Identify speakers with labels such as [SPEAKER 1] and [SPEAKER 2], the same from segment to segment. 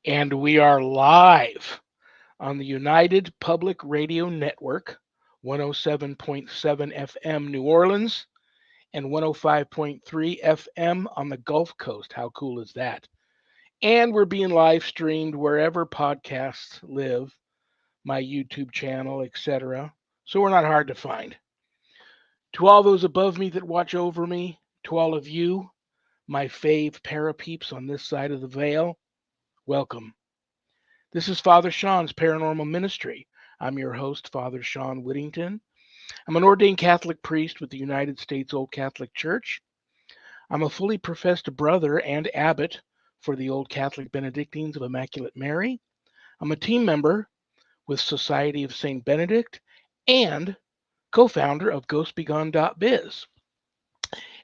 [SPEAKER 1] And we are live on the United Public Radio Network, 107.7 FM New Orleans and 105.3 FM on the Gulf Coast. How cool is that? And we're being live streamed wherever podcasts live, my YouTube channel, etc. So we're not hard to find. To all those above me that watch over me, to all of you, my fave parapeeps on this side of the veil, welcome. This is Father Shawn's Paranormal Ministry. I'm your host, Father Shawn Whittington. I'm an ordained Catholic priest with the United States Old Catholic Church. I'm a fully professed brother and abbot for the Old Catholic Benedictines of Immaculate Mary. I'm a team member with Society of St. Benedict and co-founder of GhostBegone.biz.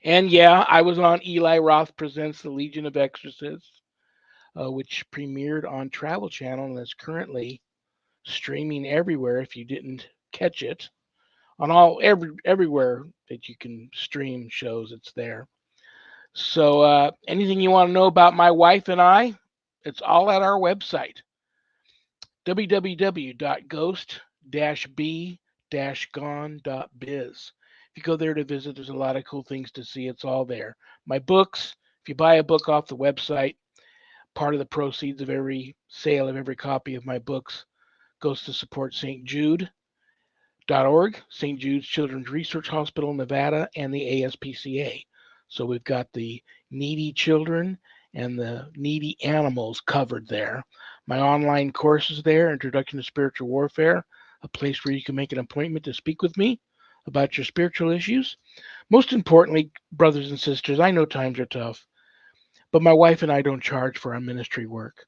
[SPEAKER 1] And yeah, I was on Eli Roth Presents The Legion of Exorcists, which premiered on Travel Channel and is currently streaming everywhere if you didn't catch it. On everywhere that you can stream shows, it's there. So anything you want to know about my wife and I, it's all at our website, www.ghost-b-gone.biz. If you go there to visit, there's a lot of cool things to see. It's all there. My books, if you buy a book off the website, part of the proceeds of every sale of every copy of my books goes to support St. Jude.org, St. Jude's Children's Research Hospital, Nevada, and the ASPCA. So we've got the needy children and the needy animals covered there. My online courses there, Introduction to Spiritual Warfare, a place where you can make an appointment to speak with me about your spiritual issues. Most importantly, brothers and sisters, I know times are tough, but my wife and I don't charge for our ministry work.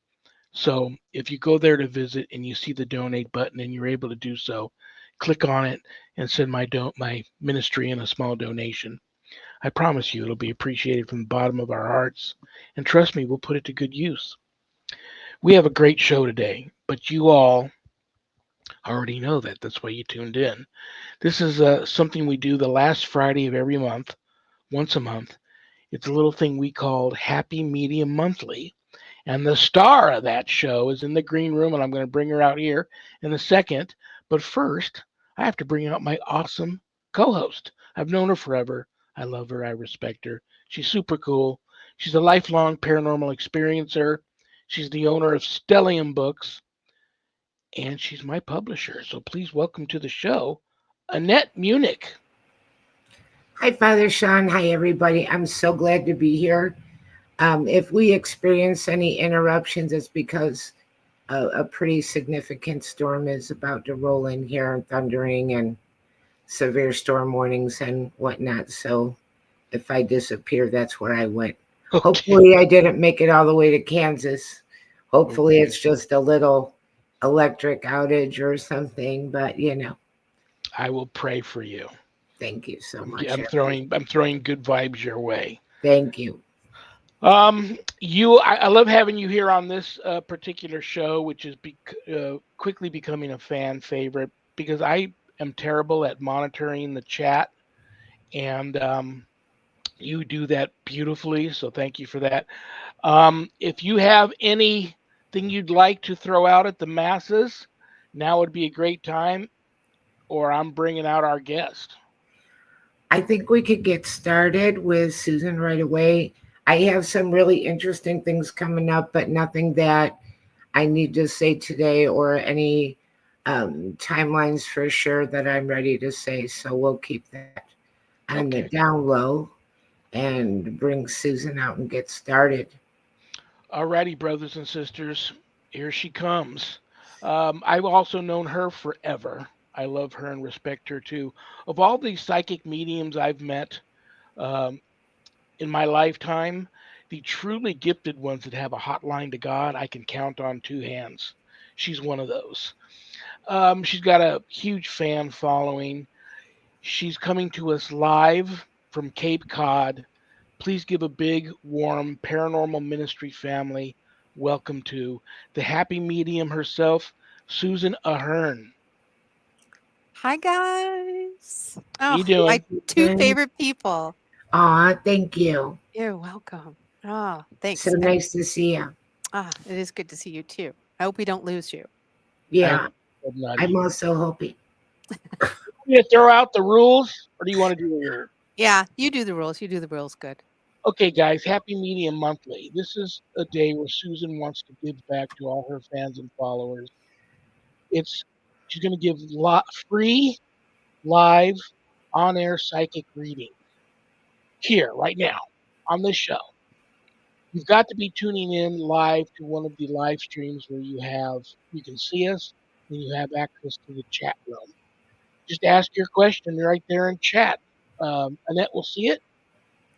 [SPEAKER 1] So if you go there to visit and you see the donate button and you're able to do so, click on it and send my ministry in a small donation. I promise you it'll be appreciated from the bottom of our hearts. And trust me, we'll put it to good use. We have a great show today, but you all already know that. That's why you tuned in. This is something we do the last Friday of every month, once a month. It's a little thing we called Happy Medium Monthly. And the star of that show is in the green room, and I'm going to bring her out here in a second. But first, I have to bring out my awesome co-host. I've known her forever. I love her. I respect her. She's super cool. She's a lifelong paranormal experiencer. She's the owner of Stellium Books, and she's my publisher. So please welcome to the show, Annette Munich.
[SPEAKER 2] Hi, Father Shawn. Hi, everybody. I'm so glad to be here. If we experience any interruptions, it's because a pretty significant storm is about to roll in here, and thundering and severe storm warnings and whatnot. So if I disappear, that's where I went. Okay. Hopefully I didn't make it all the way to Kansas. Hopefully It's just a little electric outage or something, but
[SPEAKER 1] I will pray for you.
[SPEAKER 2] Thank you so much.
[SPEAKER 1] I'm throwing good vibes your way.
[SPEAKER 2] Thank you.
[SPEAKER 1] I love having you here on this particular show, which is quickly becoming a fan favorite because I am terrible at monitoring the chat, and you do that beautifully. So thank you for that. If you have anything you'd like to throw out at the masses, now would be a great time, or I'm bringing out our guest.
[SPEAKER 2] I think we could get started with Susan right away. I have some really interesting things coming up, but nothing that I need to say today or any timelines for sure that I'm ready to say. So we'll keep that on the down low and bring Susan out and get started.
[SPEAKER 1] All righty, brothers and sisters, here she comes. I've also known her forever. I love her and respect her too. Of all these psychic mediums I've met in my lifetime, the truly gifted ones that have a hotline to God, I can count on two hands. She's one of those. She's got a huge fan following. She's coming to us live from Cape Cod. Please give a big, warm Paranormal Ministry family welcome to the happy medium herself, Susan Ahearn.
[SPEAKER 3] Hi, guys.
[SPEAKER 1] How you doing?
[SPEAKER 3] My two favorite people.
[SPEAKER 2] Aw, thank you.
[SPEAKER 3] You're welcome. Oh, thanks.
[SPEAKER 2] So nice to see you.
[SPEAKER 3] It is good to see you too. I hope we don't lose you.
[SPEAKER 2] Yeah,
[SPEAKER 1] I'm not
[SPEAKER 2] I'm
[SPEAKER 1] either.
[SPEAKER 2] also hoping.
[SPEAKER 1] You throw out the rules, or do you want to do the rules?
[SPEAKER 3] Yeah, you do the rules. You do the rules good.
[SPEAKER 1] Okay, guys, Happy Medium Monthly. This is a day where Susan wants to give back to all her fans and followers. It's she's going to give free live on-air psychic reading here right now on this show. You've got to be tuning in live to one of the live streams where you can see us and you have access to the chat room. Just ask your question right there in chat. Annette will see it,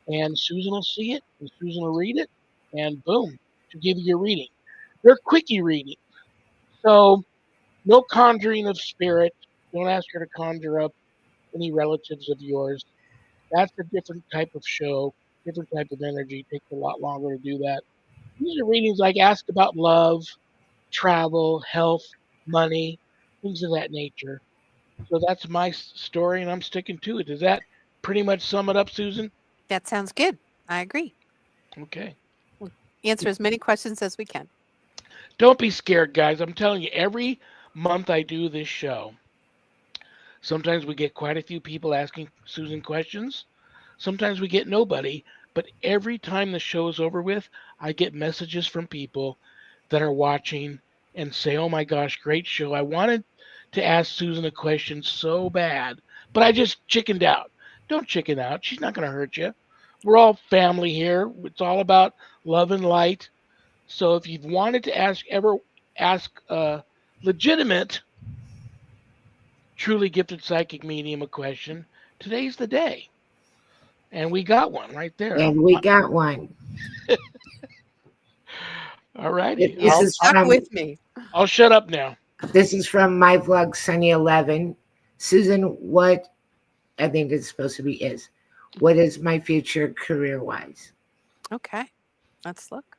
[SPEAKER 1] and Susan will see it, and Susan will read it, and boom, she'll give you your reading. They're quickie reading, so no conjuring of spirit. Don't ask her to conjure up any relatives of yours. That's a different type of show, different type of energy. It takes a lot longer to do that. These are readings like ask about love, travel, health, money, things of that nature. So that's my story, and I'm sticking to it. Does that pretty much sum it up, Susan?
[SPEAKER 3] That sounds good. I agree.
[SPEAKER 1] Okay.
[SPEAKER 3] We'll answer as many questions as we can.
[SPEAKER 1] Don't be scared, guys. I'm telling you, every month I do this show, sometimes we get quite a few people asking Susan questions. Sometimes we get nobody. But every time the show is over with, I get messages from people that are watching and say, oh my gosh, great show. I wanted to ask Susan a question so bad, but I just chickened out. Don't chicken out. She's not going to hurt you. We're all family here. It's all about love and light. So if you've wanted to ask a legitimate, truly gifted psychic medium a question, today's the day. And we got one right there.
[SPEAKER 2] And we got one.
[SPEAKER 1] All righty.
[SPEAKER 2] This
[SPEAKER 3] It
[SPEAKER 2] is
[SPEAKER 3] stuck
[SPEAKER 2] from
[SPEAKER 3] with me.
[SPEAKER 1] I'll shut up now.
[SPEAKER 2] my vlog Sunny 11. Susan, what I think it's supposed to be is, what is my future career wise?
[SPEAKER 3] Okay, let's look.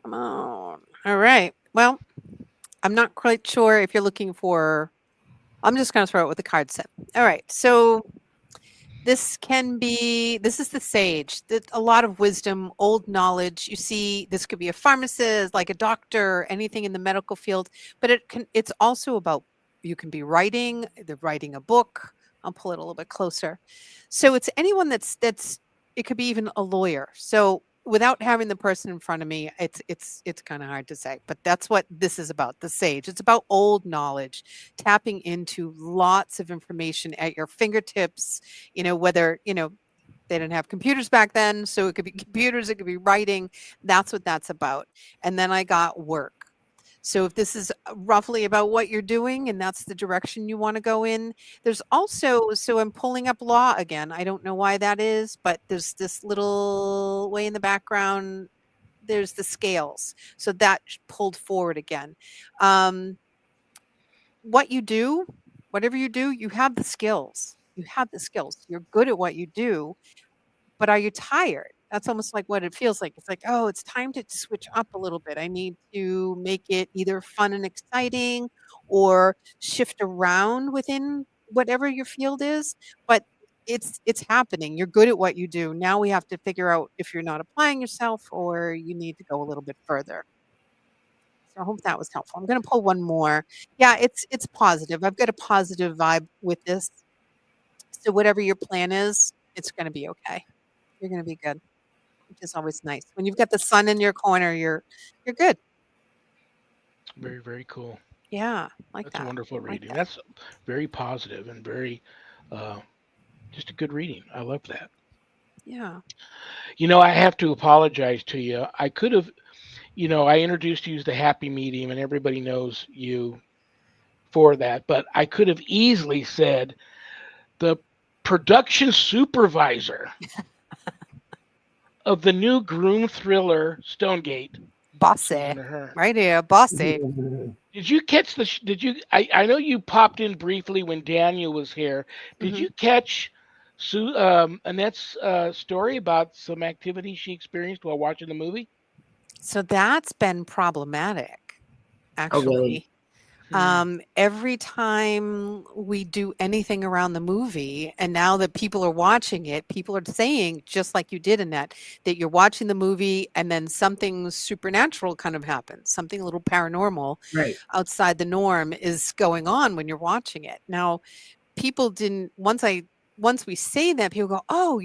[SPEAKER 3] Come on. All right. Well, I'm not quite sure if you're looking for. I'm just going to throw it with the card set. All right. So this is the sage. A lot of wisdom, old knowledge. You see, this could be a pharmacist, like a doctor, anything in the medical field. But it's also about, you can be writing, either writing a book. I'll pull it a little bit closer. So it's anyone that's it could be even a lawyer. So without having the person in front of me, it's kind of hard to say, but that's what this is about, the sage. It's about old knowledge, tapping into lots of information at your fingertips, whether, they didn't have computers back then, so it could be computers, it could be writing. That's what that's about. And then I got work. So if this is roughly about what you're doing and that's the direction you want to go in, there's also, so I'm pulling up law again. I don't know why that is, but there's this little way in the background, there's the scales. So that pulled forward again. What you do, whatever you do, you have the skills. You have the skills. You're good at what you do, but are you tired? That's almost like what it feels like. It's like, oh, it's time to switch up a little bit. I need to make it either fun and exciting or shift around within whatever your field is. But it's happening. You're good at what you do. Now we have to figure out if you're not applying yourself or you need to go a little bit further. So I hope that was helpful. I'm going to pull one more. Yeah, it's positive. I've got a positive vibe with this. So whatever your plan is, it's going to be okay. You're going to be good, which is always nice. When you've got the sun in your corner, you're good.
[SPEAKER 1] Very, very cool.
[SPEAKER 3] Yeah, like
[SPEAKER 1] That's
[SPEAKER 3] that.
[SPEAKER 1] a wonderful
[SPEAKER 3] Like
[SPEAKER 1] reading.
[SPEAKER 3] that.
[SPEAKER 1] That's very positive and very, just a good reading. I love that.
[SPEAKER 3] Yeah.
[SPEAKER 1] I have to apologize to you. I could have, I introduced you as the happy medium, and everybody knows you for that. But I could have easily said the production supervisor of the new groom thriller Stonegate.
[SPEAKER 3] Bossy.
[SPEAKER 1] Susan Ahearn.
[SPEAKER 3] Right here, bossy.
[SPEAKER 1] Did you catch did you, I know you popped in briefly when Daniel was here. Did you catch Annette's story about some activity she experienced while watching the movie?
[SPEAKER 3] So that's been problematic,
[SPEAKER 2] Oh, really?
[SPEAKER 3] actually. Every time we do anything around the movie, and now that people are watching it, people are saying, just like you did in that you're watching the movie and then something supernatural kind of happens, something a little paranormal
[SPEAKER 2] Right.
[SPEAKER 3] outside the norm is going on when you're watching it. Now, people didn't, once we say that, people go, oh,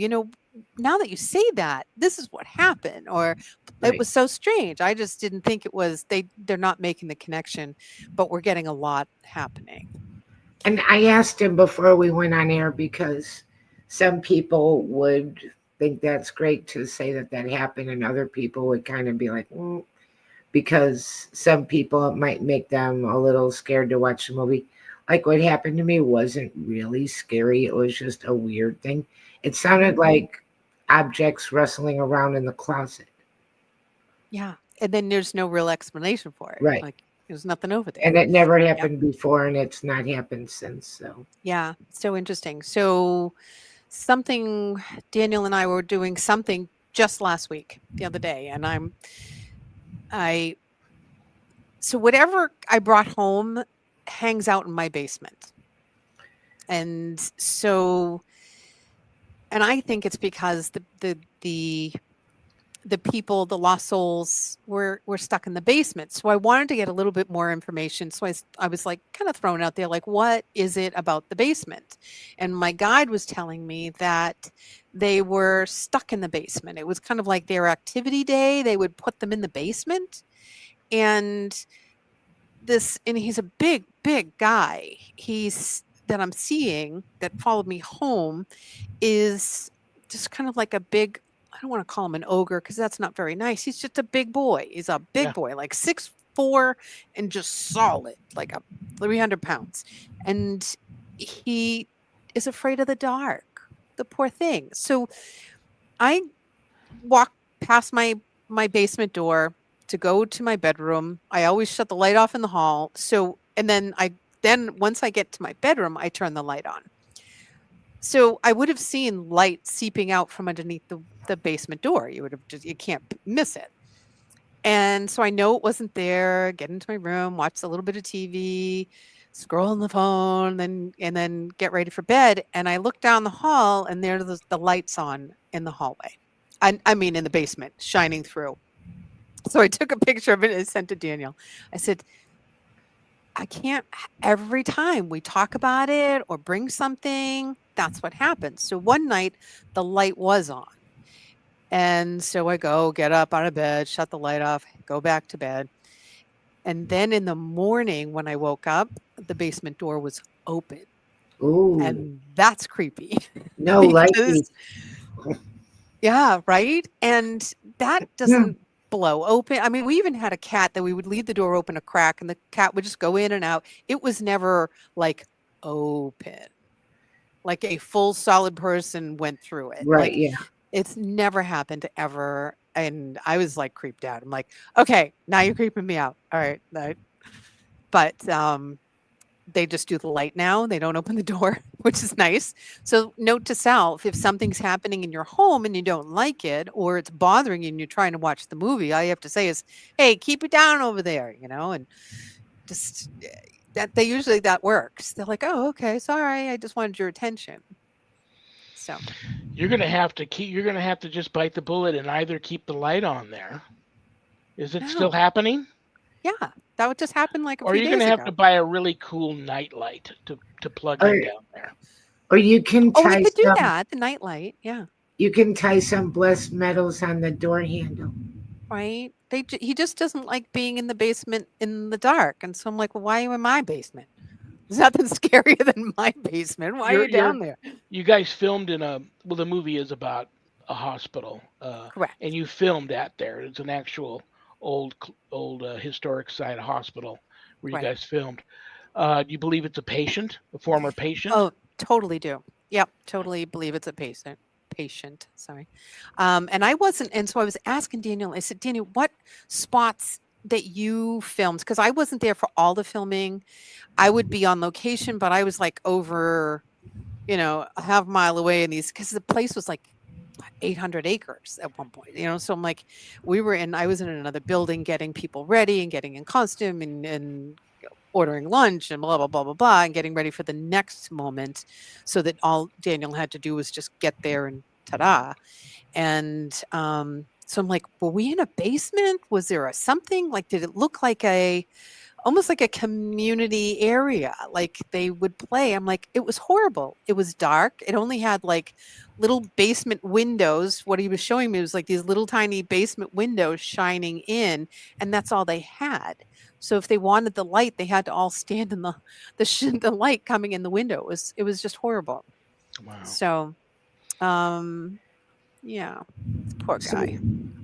[SPEAKER 3] now that you say that, this is what happened, or it
[SPEAKER 2] Right.
[SPEAKER 3] was so strange. I just didn't think it was, they're not making the connection, but we're getting a lot happening.
[SPEAKER 2] And I asked him before we went on air because some people would think that's great to say that happened, and other people would kind of be like, because some people, it might make them a little scared to watch the movie. Like what happened to me wasn't really scary. It was just a weird thing. It sounded like objects rustling around in the closet.
[SPEAKER 3] Yeah. And then there's no real explanation for it.
[SPEAKER 2] Right.
[SPEAKER 3] Like there's nothing over there.
[SPEAKER 2] And it never happened before, and it's not happened since. So
[SPEAKER 3] yeah, so interesting. So something, Daniel and I were doing something just last week, the other day, and so whatever I brought home hangs out in my basement. And so, and I think it's because the people, the lost souls, were stuck in the basement. So I wanted to get a little bit more information. So I was like kind of thrown out there, like, what is it about the basement? And my guide was telling me that they were stuck in the basement. It was kind of like their activity day. They would put them in the basement. And he's a big, big guy. That I'm seeing that followed me home is just kind of like a big, I don't want to call him an ogre because that's not very nice. He's just a big boy. He's a big boy, like 6'4" and just solid, like 300 pounds. And he is afraid of the dark, the poor thing. So I walk past my basement door to go to my bedroom. I always shut the light off in the hall. So, and then once I get to my bedroom, I turn the light on. So I would have seen light seeping out from underneath the basement door. You can't miss it. And so I know it wasn't there. Get into my room, watch a little bit of TV, scroll on the phone, and then get ready for bed. And I look down the hall, and there's the lights on in the hallway. I mean, in the basement, shining through. So I took a picture of it and sent to Daniel. I said, I can't, every time we talk about it or bring something, that's what happens. So one night the light was on. And so I get up out of bed, shut the light off, go back to bed. And then in the morning when I woke up, the basement door was open.
[SPEAKER 2] ooh,
[SPEAKER 3] And that's creepy.
[SPEAKER 2] no light.
[SPEAKER 3] Yeah, right? And that doesn't blow open. I mean, we even had a cat that we would leave the door open a crack and the cat would just go in and out. It was never like open. Like a full solid person went through it.
[SPEAKER 2] Right,
[SPEAKER 3] like,
[SPEAKER 2] yeah.
[SPEAKER 3] It's never happened ever. And I was like creeped out. I'm like, okay, now you're creeping me out. All right. But they just do the light now. They don't open the door, which is nice. So note to self, if something's happening in your home and you don't like it, or it's bothering you and you're trying to watch the movie, all you have to say is, hey, keep it down over there, and just that works. They're like, oh, okay, sorry. I just wanted your attention. So
[SPEAKER 1] you're going to have to just bite the bullet and either keep the light on there. Is it still happening?
[SPEAKER 3] Yeah, that would just happen like a few days ago.
[SPEAKER 1] Or you're going to have to buy a really cool night light to plug in down there.
[SPEAKER 2] Or you can tie
[SPEAKER 3] we could do that, the night light, yeah.
[SPEAKER 2] You can tie some blessed metals on the door handle.
[SPEAKER 3] Right? He just doesn't like being in the basement in the dark. And so I'm like, well, why are you in my basement? There's nothing scarier than my basement. Why are you down there?
[SPEAKER 1] You guys filmed the movie is about a hospital.
[SPEAKER 3] Correct.
[SPEAKER 1] And you filmed that there. It's an actual old historic site hospital where you guys filmed. Do you believe it's a former patient?
[SPEAKER 3] Oh, totally do. Yep, totally believe it's a patient. Sorry. And I wasn't, and so I was asking Daniel, I said, Daniel, what spots that you filmed? Because I wasn't there for all the filming. I would be on location, but I was like over, a half mile away because the place was like 800 acres at one point, so I'm like, I was in another building getting people ready and getting in costume and ordering lunch and blah, blah, blah, blah, blah, and getting ready for the next moment so that all Daniel had to do was just get there and ta-da. And so I'm like, were we in a basement? Was there a something? Like, did it look like almost like a community area, like they would play? I'm like, it was horrible. It was dark. It only had like little basement windows. What he was showing me was like these little tiny basement windows shining in, and that's all they had. So if they wanted the light, they had to all stand in the light coming in the window. It was just horrible.
[SPEAKER 1] Wow.
[SPEAKER 3] So, yeah, poor guy.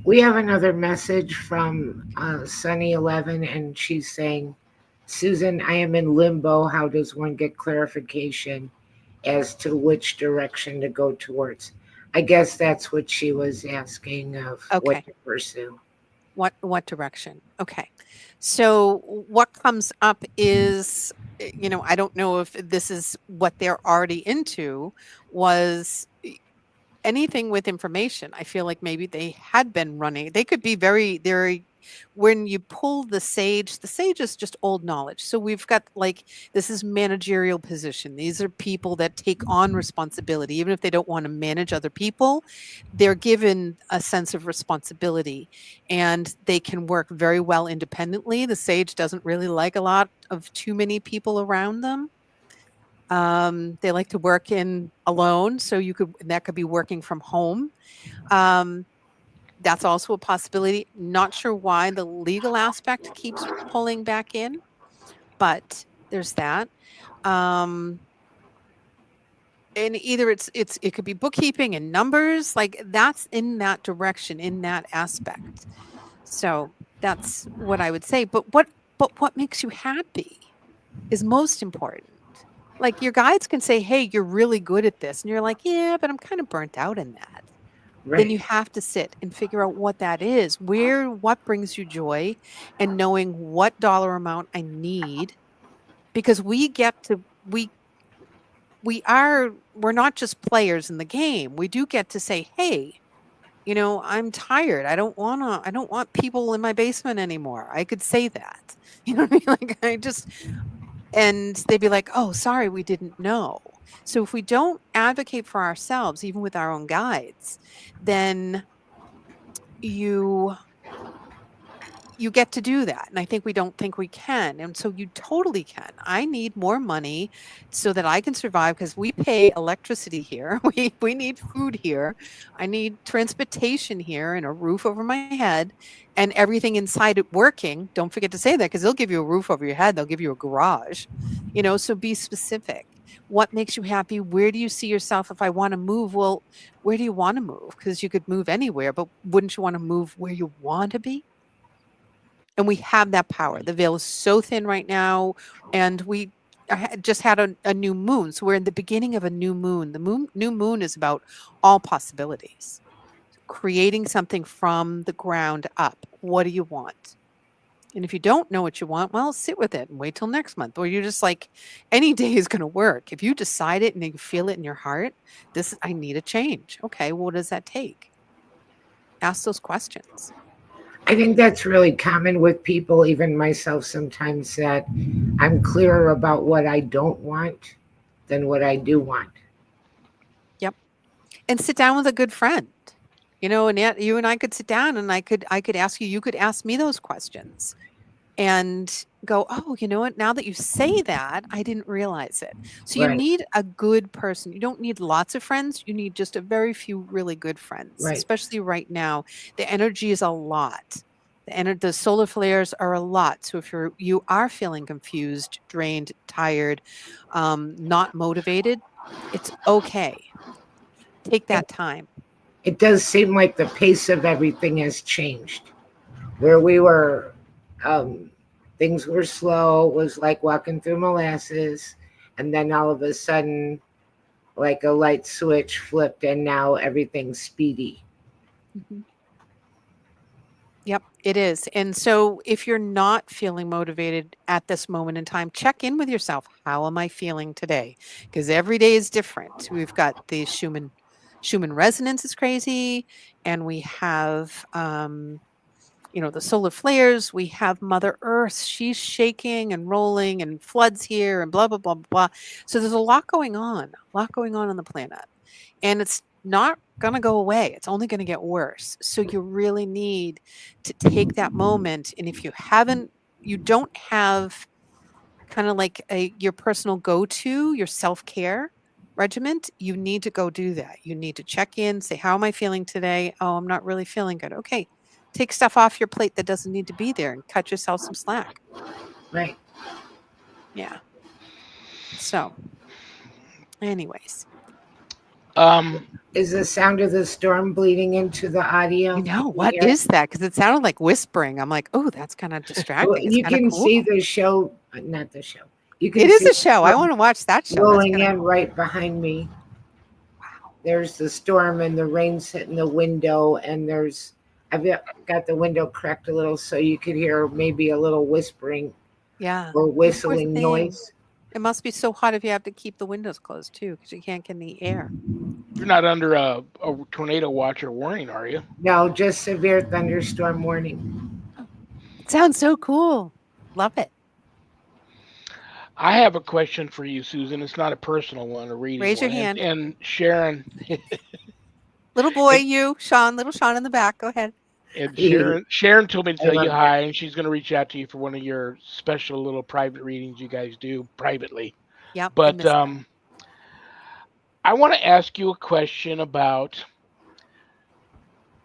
[SPEAKER 2] We have another message from Sunny11, and she's saying, Susan, I am in limbo. How does one get clarification as to which direction to go towards? I guess that's what she was asking of what to pursue.
[SPEAKER 3] What direction? Okay. So what comes up is, I don't know if this is what they're already into, was anything with information. I feel like maybe they had been running. They could be very, when you pull the sage is just old knowledge. So we've got like, this is managerial position. These are people that take on responsibility. Even if they don't want to manage other people, they're given a sense of responsibility and they can work very well independently. The sage doesn't really like a lot of too many people around them. They like to work in alone, so that could be working from home. That's also a possibility. Not sure why the legal aspect keeps pulling back in, but there's that. And either it could be bookkeeping and numbers, like that's in that direction, in that aspect. So that's what I would say. But what makes you happy is most important. Like your guides can say, hey, you're really good at this. And you're like, yeah, but I'm kind of burnt out in that. Right. Then you have to sit and figure out what that is. What brings you joy, and knowing what dollar amount I need, because we're not just players in the game. We do get to say, hey, I'm tired. I don't want people in my basement anymore. I could say that. You know what I mean? Like and they'd be like, oh, sorry, we didn't know. So if we don't advocate for ourselves, even with our own guides, then you get to do that. And I think we don't think we can. And so you totally can. I need more money so that I can survive, because we pay electricity here. We need food here. I need transportation here and a roof over my head and everything inside it working. Don't forget to say that, because they'll give you a roof over your head. They'll give you a garage, so be specific. What makes you happy? Where do you see yourself? If I want to move, well, where do you want to move? Because you could move anywhere, but wouldn't you want to move where you want to be? And we have that power. The veil is so thin right now. And we just had a new moon. So we're in the beginning of a new moon. The new moon is about all possibilities. Creating something from the ground up. What do you want? And if you don't know what you want, well, sit with it and wait till next month. Or you're just like, any day is going to work. If you decide it and you feel it in your heart, I need a change. Okay, well, what does that take? Ask those questions.
[SPEAKER 2] I think that's really common with people, even myself sometimes, that I'm clearer about what I don't want than what I do want.
[SPEAKER 3] Yep. And sit down with a good friend, and you and I could sit down and I could ask you could ask me those questions and go, oh, you know what? Now that you say that, I didn't realize it. So you need a good person. You don't need lots of friends. You need just a very few really good friends, especially right now. The energy is a lot. The solar flares are a lot. So if you are feeling confused, drained, tired, not motivated, it's okay. Take that time.
[SPEAKER 2] It does seem like the pace of everything has changed. Where we were, things were slow, was like walking through molasses, and then all of a sudden, like a light switch flipped, and now everything's speedy.
[SPEAKER 3] Mm-hmm. Yep, it is. And so if you're not feeling motivated at this moment in time, check in with yourself. How am I feeling today? Because every day is different. We've got the Schumann resonance is crazy, and we have the solar flares. We have Mother Earth. She's shaking and rolling and floods here and blah, blah, blah, blah. So there's a lot going on on the planet. And it's not going to go away. It's only going to get worse. So you really need to take that moment. And if you don't have kind of like your personal go-to, your self-care regiment, you need to go do that. You need to check in, say, how am I feeling today? Oh, I'm not really feeling good. Okay. Take stuff off your plate that doesn't need to be there and cut yourself some slack.
[SPEAKER 2] Right.
[SPEAKER 3] Yeah. So, anyways.
[SPEAKER 2] Is the sound of the storm bleeding into the audio?
[SPEAKER 3] What is that? Because it sounded like whispering. I'm like, oh, that's kind of distracting.
[SPEAKER 2] Well, you can see the show, not the show. You can
[SPEAKER 3] it is a show. I want to watch that show.
[SPEAKER 2] Rolling in right behind me. Wow. There's the storm and the rain's hitting the window, and I've got the window cracked a little so you could hear maybe a little whispering.
[SPEAKER 3] Yeah.
[SPEAKER 2] Or whistling noise.
[SPEAKER 3] It must be so hot if you have to keep the windows closed too, because you can't get any air.
[SPEAKER 1] You're not under a tornado watch or warning, are you?
[SPEAKER 2] No, just severe thunderstorm warning.
[SPEAKER 3] It sounds so cool. Love it.
[SPEAKER 2] I
[SPEAKER 1] have a question for you, Susan. It's not a personal one, a reading.
[SPEAKER 3] Raise your hand.
[SPEAKER 1] And Sharon.
[SPEAKER 3] Little boy, Shawn, little Shawn in the back. Go ahead.
[SPEAKER 1] And Sharon told me to tell you hi, and she's going to reach out to you for one of your special little private readings you guys do privately.
[SPEAKER 3] Yep.
[SPEAKER 1] But I want to ask you a question about,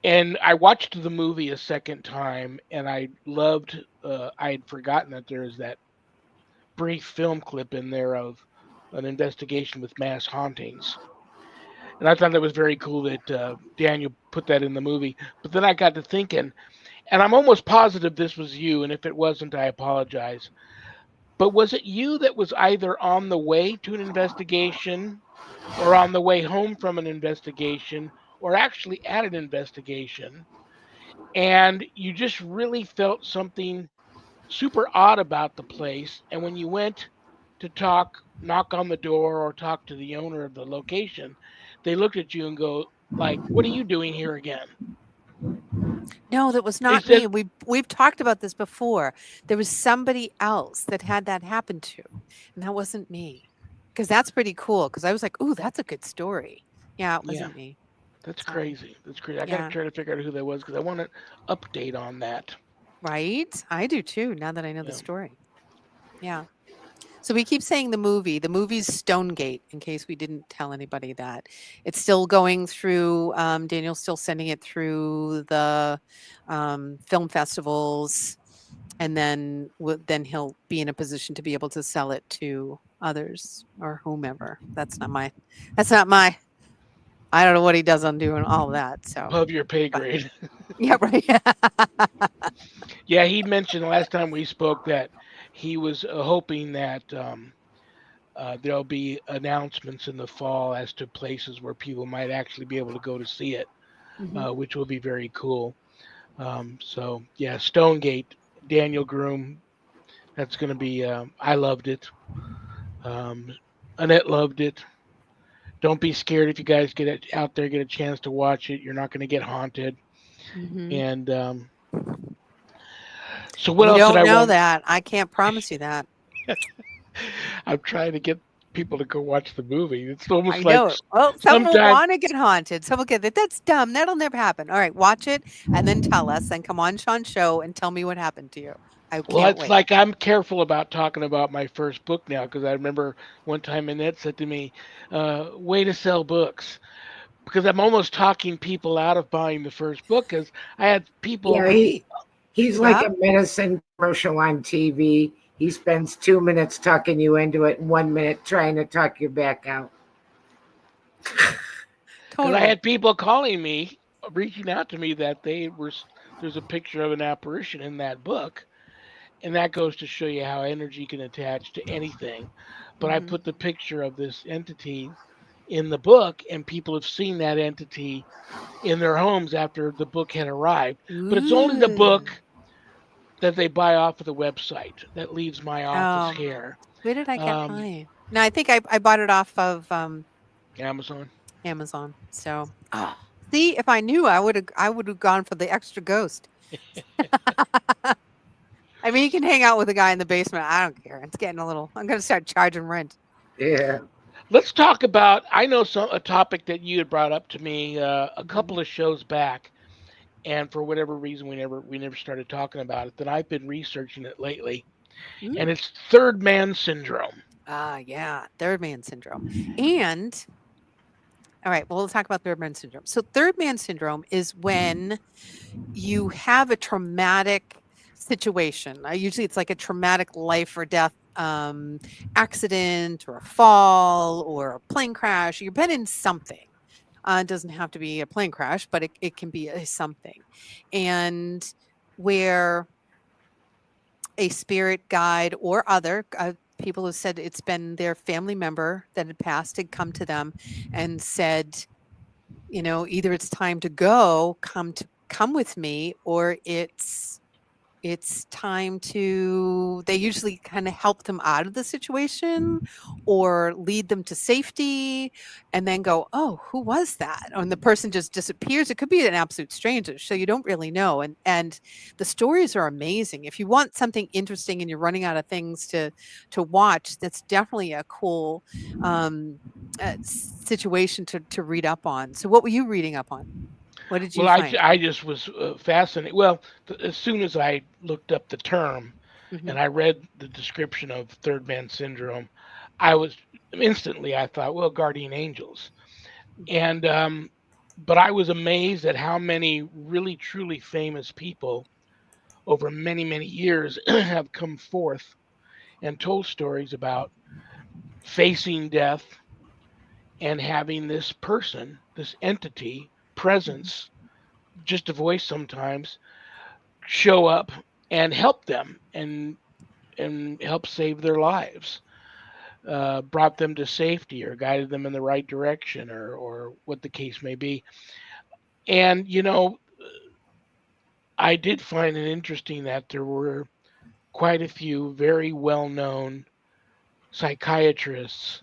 [SPEAKER 1] and I watched the movie a second time, and I loved, I had forgotten that there's that brief film clip in there of an investigation with mass hauntings. And I thought that was very cool that Daniel put that in the movie. But then I got to thinking, and I'm almost positive this was you, and if it wasn't, I apologize. But was it you that was either on the way to an investigation or on the way home from an investigation or actually at an investigation, and you just really felt something super odd about the place, and when you went to knock on the door or talk to the owner of the location, they looked at you and go, like, what are you doing here again?
[SPEAKER 3] No, that was not me. We've talked about this before. There was somebody else that had that happen to, and that wasn't me. Because that's pretty cool, because I was like, ooh, that's a good story. Yeah, it wasn't me.
[SPEAKER 1] That's crazy. That's crazy. I got to try to figure out who that was, because I want an update on that.
[SPEAKER 3] Right? I do too, now that I know the story. Yeah. So we keep saying the movie. The movie's STONEGATE, in case we didn't tell anybody that. It's still going through, Daniel's still sending it through the film festivals, and then he'll be in a position to be able to sell it to others or whomever. That's not my, I don't know what he does on doing all that. So
[SPEAKER 1] above your pay grade.
[SPEAKER 3] Yeah, right.
[SPEAKER 1] Yeah, he mentioned last time we spoke that he was hoping that there'll be announcements in the fall as to places where people might actually be able to go to see it, which will be very cool. So yeah, STONEGATE, Daniel Groom. That's going to be. I loved it. Annette loved it. Don't be scared if you guys get out there, get a chance to watch it. You're not going to get haunted. And so what else did I
[SPEAKER 3] know that. I can't promise you that.
[SPEAKER 1] I'm trying to get people to go watch the movie. It's almost
[SPEAKER 3] someone will want to get haunted. Someone get that. That's dumb. That'll never happen. All right, watch it and then tell us. Then come on Shawn's show and tell me what happened to you. It's wait.
[SPEAKER 1] Like I'm careful about talking about my first book now, because I remember one time Annette said to me, way to sell books. Because I'm almost talking people out of buying the first book, because I had people.
[SPEAKER 2] Yeah, he's like a medicine commercial on TV. He spends 2 minutes talking you into it and 1 minute trying to talk you back out.
[SPEAKER 1] Totally. I had people calling me, reaching out to me that there's a picture of an apparition in that book. And that goes to show you how energy can attach to anything. But I put the picture of this entity in the book, and people have seen that entity in their homes after the book had arrived. But it's only the book that they buy off of the website that leaves my office here.
[SPEAKER 3] Where did I get mine? No, I think I bought it off of
[SPEAKER 1] Amazon.
[SPEAKER 3] So see, if I knew, I would have gone for the extra ghost. I mean, you can hang out with a guy in the basement. I don't care. It's getting a little. I'm going to start charging rent.
[SPEAKER 2] Yeah.
[SPEAKER 1] Let's talk about. I know a topic that you had brought up to me a
[SPEAKER 3] Mhm.
[SPEAKER 1] couple of shows back, and for whatever reason we never started talking about it. Then I've been researching it lately,
[SPEAKER 3] Mm.
[SPEAKER 1] and it's third man syndrome.
[SPEAKER 3] Yeah, third man syndrome. And all right, well, let's talk about third man syndrome. So, third man syndrome is when you have a traumatic situation. Usually, it's like a traumatic life or death accident or a fall or a plane crash. You've been in something. It doesn't have to be a plane crash, but it can be a something. And where a spirit guide or other people have said it's been their family member that had passed had come to them and said, either it's time to go, come with me, or it's time to they usually kind of help them out of the situation or lead them to safety and then go, oh, who was that? And the person just disappears. It could be an absolute stranger, so you don't really know. And the stories are amazing. If you want something interesting and you're running out of things to watch, that's definitely a cool situation to read up on. So what were you reading up on? What did you
[SPEAKER 1] Well, I,
[SPEAKER 3] find?
[SPEAKER 1] I just was fascinated. Well, as soon as I looked up the term
[SPEAKER 3] Hmm.
[SPEAKER 1] and I read the description of third man syndrome, I was instantly I thought, well, guardian angels, and but I was amazed at how many really truly famous people over many many years have come forth and told stories about facing death and having this person, this entity,
[SPEAKER 3] Hmm.
[SPEAKER 1] presence, just a voice sometimes, show up and help them and help save their lives, brought them to safety or guided them in the right direction or what the case may be. And I did find it interesting that there were quite a few very well-known psychiatrists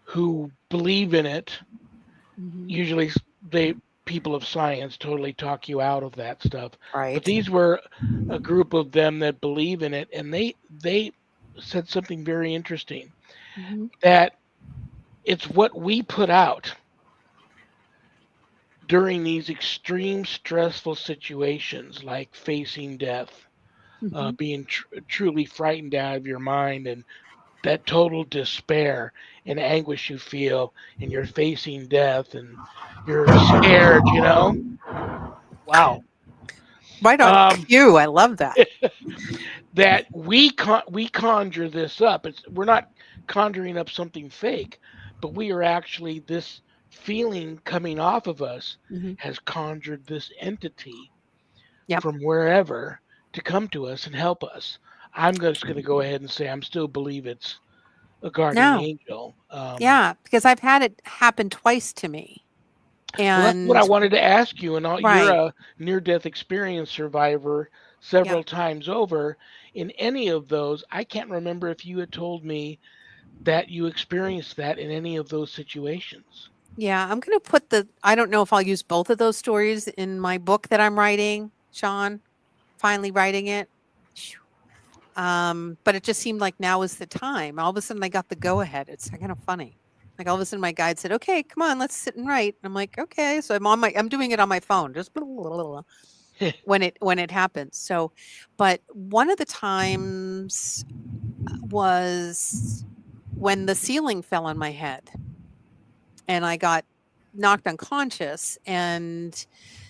[SPEAKER 1] who believe in it.
[SPEAKER 3] Hmm.
[SPEAKER 1] Usually they people of science totally talk you out of that stuff, but
[SPEAKER 3] Right.
[SPEAKER 1] these were a group of them that believe in it, and they said something very interesting,
[SPEAKER 3] Hmm.
[SPEAKER 1] that it's what we put out during these extreme stressful situations like facing death,
[SPEAKER 3] Hmm.
[SPEAKER 1] being truly frightened out of your mind, and that total despair and anguish you feel, and you're facing death and you're scared. Wow.
[SPEAKER 3] Right on
[SPEAKER 1] Um,
[SPEAKER 3] cue. I love that.
[SPEAKER 1] that we conjure this up. We're not conjuring up something fake, but we are actually, this feeling coming off of us
[SPEAKER 3] Hmm.
[SPEAKER 1] has conjured this entity
[SPEAKER 3] Yep.
[SPEAKER 1] from wherever to come to us and help us. I'm just going to go ahead and say I'm still believe it's a guardian
[SPEAKER 3] No.
[SPEAKER 1] angel.
[SPEAKER 3] Yeah, because I've had it happen twice to me.
[SPEAKER 1] Well, that's what I
[SPEAKER 3] And
[SPEAKER 1] wanted to ask you. And you're
[SPEAKER 3] right.
[SPEAKER 1] a near-death experience survivor
[SPEAKER 3] Yep.
[SPEAKER 1] several times over. In any of those, I can't remember if you had told me that you experienced that in any of those situations.
[SPEAKER 3] Yeah, I'm going to put I don't know if I'll use both of those stories in my book that I'm writing, Shawn, finally writing it. Phew. But it just seemed like now is the time. All of a sudden I got the go ahead. It's kind of funny. Like all of a sudden my guide said, "Okay, come on, let's sit and write." And I'm like, "Okay." So I'm doing it on my phone, just when it happens. So, but one of the times was when the ceiling fell on my head and I got knocked unconscious. And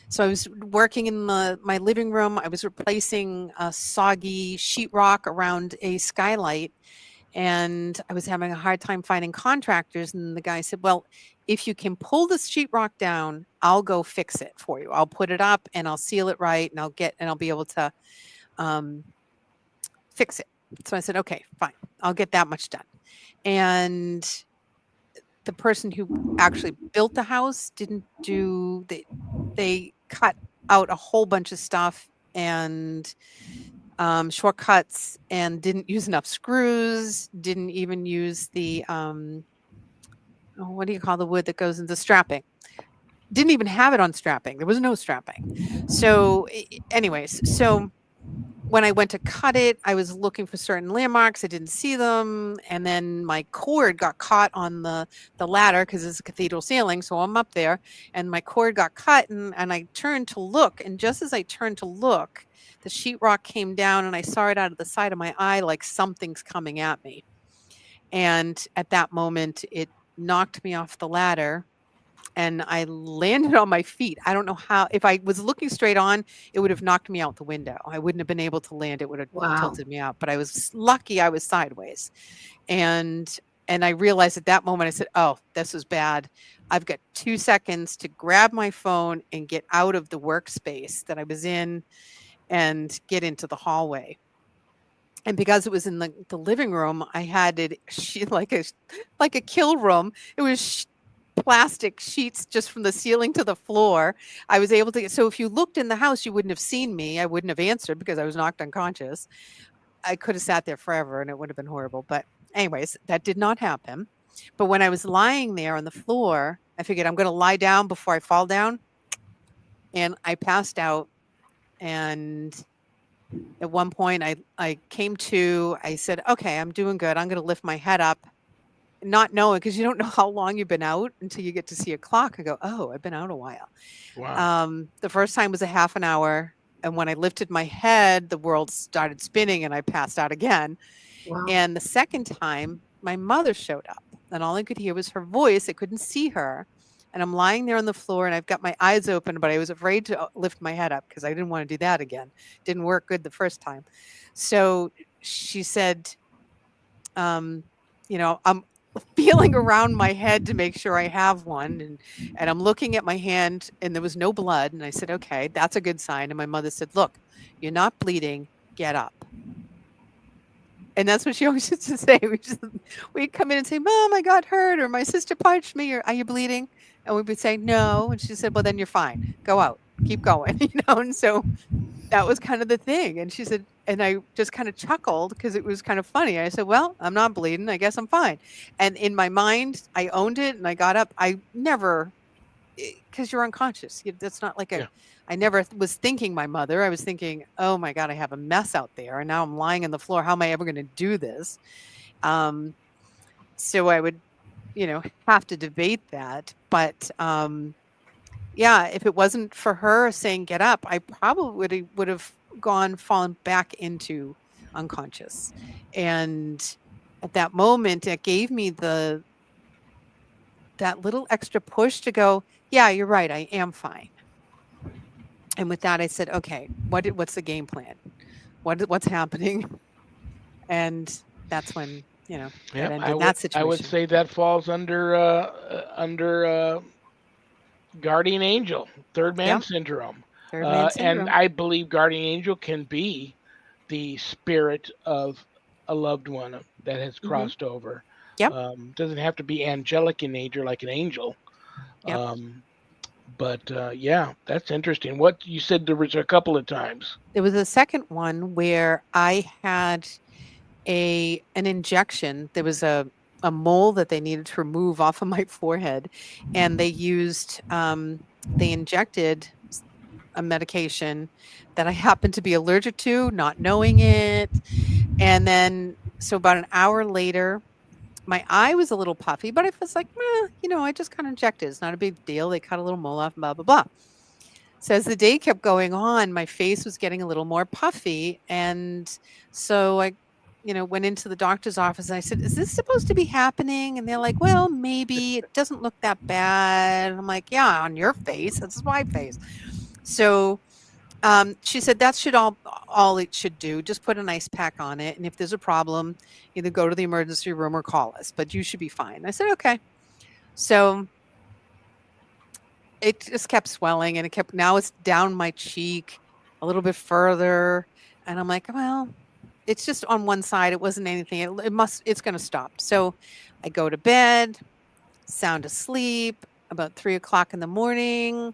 [SPEAKER 3] so I was working in my living room. I was replacing a soggy sheetrock around a skylight, and I was having a hard time finding contractors. And the guy said, "Well, if you can pull this sheetrock down, I'll go fix it for you. I'll put it up and I'll seal it right, and I'll be able to um, fix it." So I said, "Okay, fine. I'll get that much done." And the person who actually built the house didn't do they cut out a whole bunch of stuff and shortcuts and didn't use enough screws, didn't even use the what do you call the wood that goes into strapping? didn't even have it on strapping. There was no strapping. So anyways, so when I went to cut it, I was looking for certain landmarks. I didn't see them. And then my cord got caught on the ladder because it's a cathedral ceiling. So I'm up there and my cord got cut and I turned to look. And just as I turned to look, the sheetrock came down and I saw it out of the side of my eye like something's coming at me. And at that moment, it knocked me off the ladder and I landed on my feet. I don't know how. If I was looking straight on, it would have knocked me out the window. I wouldn't have been able to land. It would have
[SPEAKER 2] Wow.
[SPEAKER 3] tilted me out. But I was lucky I was sideways. And I realized at that moment, I said, oh, this is bad. I've got 2 seconds to grab my phone and get out of the workspace that I was in and get into the hallway. And because it was in the living room, I had it like a kill room. It was plastic sheets just from the ceiling to the floor. I was able to get, so if you looked in the house, you wouldn't have seen me. I wouldn't have answered because I was knocked unconscious. I could have sat there forever and it would have been horrible. But anyways, that did not happen. But when I was lying there on the floor, I figured I'm going to lie down before I fall down. And I passed out. And at one point I came to, I said, okay, I'm doing good. I'm going to lift my head up. Not knowing, because you don't know how long you've been out until you get to see a clock. I go, oh, I've been out a while.
[SPEAKER 1] Wow.
[SPEAKER 3] The first time was a half an hour. And when I lifted my head, the world started spinning and I passed out again.
[SPEAKER 2] Wow.
[SPEAKER 3] And the second time, my mother showed up. And all I could hear was her voice. I couldn't see her. And I'm lying there on the floor and I've got my eyes open, but I was afraid to lift my head up because I didn't want to do that again. Didn't work good the first time. So she said, I'm feeling around my head to make sure I have one. And I'm looking at my hand and there was no blood. And I said, okay, that's a good sign. And my mother said, look, you're not bleeding. Get up. And that's what she always used to say. We'd come in and say, Mom, I got hurt, or my sister punched me, or are you bleeding? And we would say, no. And she said, well, then you're fine. Go out. Keep going. And so that was kind of the thing. And she said, and I just kind of chuckled because it was kind of funny. I said, well, I'm not bleeding. I guess I'm fine. And in my mind, I owned it and I got up. I never, because you're unconscious. That's not like I never was thinking my mother. I was thinking, oh my God, I have a mess out there. And now I'm lying on the floor. How am I ever going to do this? So I would, have to debate that. But if it wasn't for her saying get up, I probably would have fallen back into unconscious. And at that moment, it gave me that little extra push to go, yeah, you're right. I am fine. And with that, I said, okay, what's the game plan? What's happening? And that's when, that ended that situation.
[SPEAKER 1] I would say that falls under guardian angel, third man syndrome.
[SPEAKER 3] Third man syndrome.
[SPEAKER 1] And I believe guardian angel can be the spirit of a loved one that has crossed over.
[SPEAKER 3] Yep.
[SPEAKER 1] Doesn't have to be angelic in nature like an angel.
[SPEAKER 3] Yep.
[SPEAKER 1] But that's interesting. What you said, there was a couple of times.
[SPEAKER 3] There was a second one where I had an injection. There was a mole that they needed to remove off of my forehead, and they injected a medication that I happened to be allergic to, not knowing it. And then, so about an hour later, my eye was a little puffy, but I was like, I just got injected. It's not a big deal. They cut a little mole off, blah, blah, blah. So as the day kept going on, my face was getting a little more puffy. And so I, went into the doctor's office and I said, is this supposed to be happening? And they're like, well, maybe. It doesn't look that bad. And I'm like, yeah, on your face. That's my face. So she said that should all it should do. Just put an ice pack on it. And if there's a problem, either go to the emergency room or call us. But you should be fine. I said, okay. So it just kept swelling and now it's down my cheek a little bit further. And I'm like, well, it's just on one side. It wasn't anything. It's going to stop. So I go to bed, sound asleep. About 3:00 in the morning,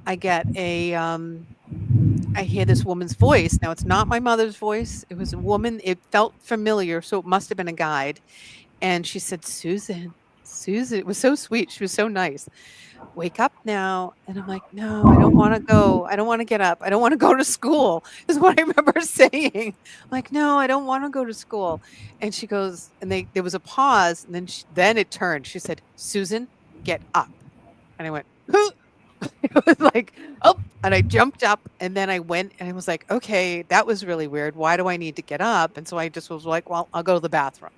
[SPEAKER 3] I get I hear this woman's voice. Now it's not my mother's voice. It was a woman. It felt familiar. So it must've been a guide. And she said, Susan, Susan, it was so sweet. She was so nice. Wake up now. And I'm like, no, I don't want to go. I don't want to get up. I don't want to go to school, is what I remember saying. I'm like, no, I don't want to go to school. And she goes, and there was a pause. And then it turned. She said, Susan, get up. And I went, huh? It was like, oh, and I jumped up and then I went and I was like, okay, that was really weird. Why do I need to get up? And so I just was like, well, I'll go to the bathroom.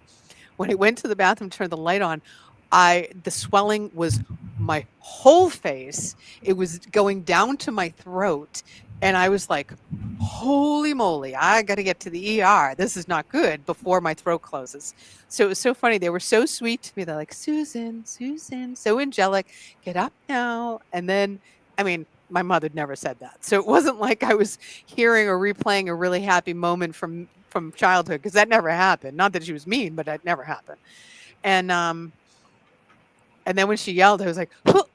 [SPEAKER 3] When I went to the bathroom, turned the light on, the swelling was my whole face. It was going down to my throat. And I was like, holy moly, I got to get to the ER. This is not good before my throat closes. So it was so funny. They were so sweet to me. They're like, Susan, so angelic, get up now. And then, I mean, my mother never said that. So it wasn't like I was hearing or replaying a really happy moment from childhood, because that never happened. Not that she was mean, but that never happened. And then when she yelled, I was like, oh,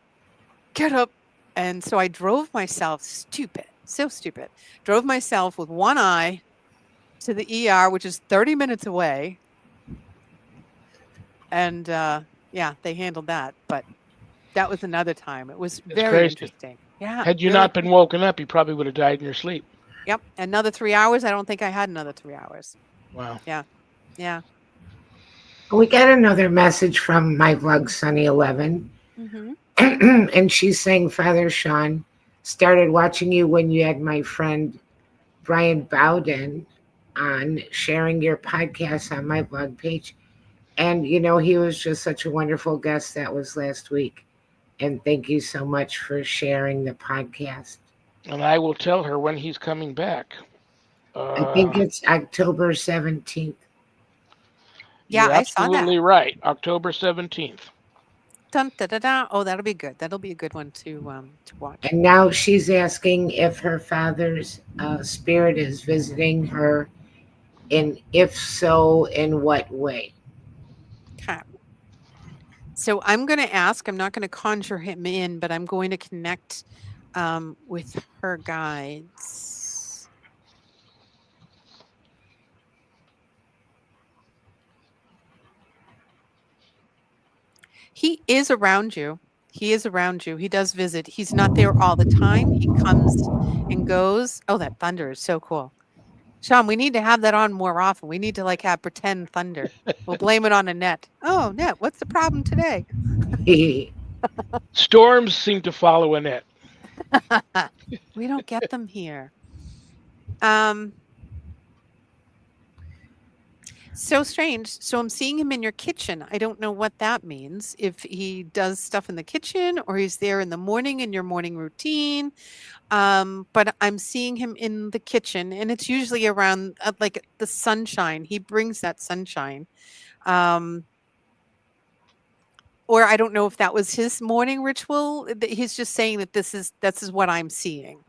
[SPEAKER 3] get up. And so I drove myself, so stupid, drove myself with one eye to the ER, which is 30 minutes away. And yeah, they handled that. But that was another time. It was very interesting. Yeah.
[SPEAKER 1] Had you not been woken up, you probably would have died in your sleep.
[SPEAKER 3] Yep. Another 3 hours. I don't think I had another 3 hours.
[SPEAKER 1] Wow.
[SPEAKER 3] Yeah. Yeah.
[SPEAKER 2] We got another message from my vlog, Sunny11.
[SPEAKER 3] Mm-hmm.
[SPEAKER 2] And she's saying, Father Shawn, started watching you when you had my friend Brian Bowden on, sharing your podcast on my blog page. And, you know, he was just such a wonderful guest. That was last week. And thank you so much for sharing the podcast.
[SPEAKER 1] And I will tell her when he's coming back.
[SPEAKER 2] I think it's October 17th.
[SPEAKER 3] Yeah,
[SPEAKER 1] you're
[SPEAKER 3] I saw that.
[SPEAKER 1] absolutely right. October 17th.
[SPEAKER 3] Dun, da, da, da. Oh, that'll be good. That'll be a good one to watch.
[SPEAKER 2] And now she's asking if her father's spirit is visiting her, and if so, in what way?
[SPEAKER 3] Okay. So I'm going to ask. I'm not going to conjure him in, but I'm going to connect with her guides. He is around you. He is around you. He does visit. He's not there all the time. He comes and goes. Oh, that thunder is so cool. Shawn, we need to have that on more often. We need to like have pretend thunder. We'll blame it on Annette. Oh, Annette, what's the problem today?
[SPEAKER 1] Storms seem to follow Annette.
[SPEAKER 3] We don't get them here. So strange. So I'm seeing him in your kitchen. I don't know what that means. If he does stuff in the kitchen or he's there in the morning in your morning routine. But I'm seeing him in the kitchen, and it's usually around like the sunshine. He brings that sunshine. Or I don't know if that was his morning ritual. He's just saying that this is what I'm seeing.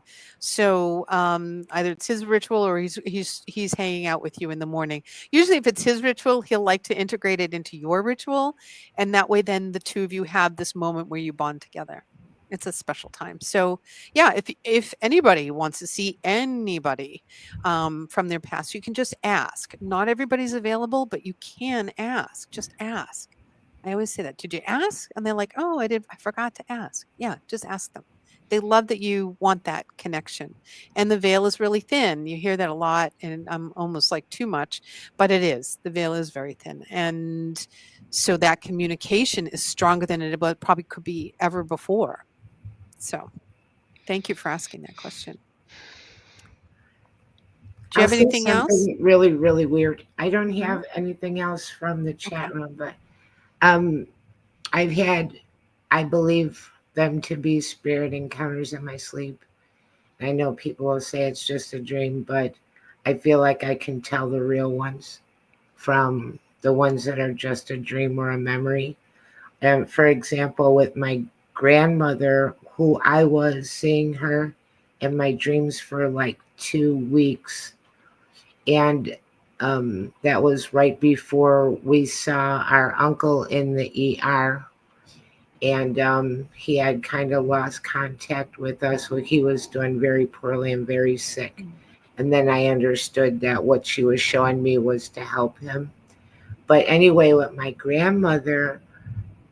[SPEAKER 3] So either it's his ritual or he's hanging out with you in the morning. Usually if it's his ritual, he'll like to integrate it into your ritual. And that way then the two of you have this moment where you bond together. It's a special time. So yeah, if anybody wants to see anybody from their past, you can just ask. Not everybody's available, but you can ask. Just ask. I always say that. Did you ask? And they're like, oh, I forgot to ask. Yeah, just ask them. They love that you want that connection. And the veil is really thin. You hear that a lot, and I'm almost like too much, but it is. The veil is very thin. And so that communication is stronger than it probably could be ever before. So thank you for asking that question. Do you have anything else?
[SPEAKER 2] Really, really weird. I don't have anything else from the chat room, but I've had, I believe them to be spirit encounters in my sleep. I know people will say it's just a dream, but I feel like I can tell the real ones from the ones that are just a dream or a memory. And for example, with my grandmother, who I was seeing her in my dreams for like 2 weeks. And that was right before we saw our uncle in the ER. And he had kind of lost contact with us. He was doing very poorly and very sick. And then I understood that what she was showing me was to help him. But anyway, with my grandmother,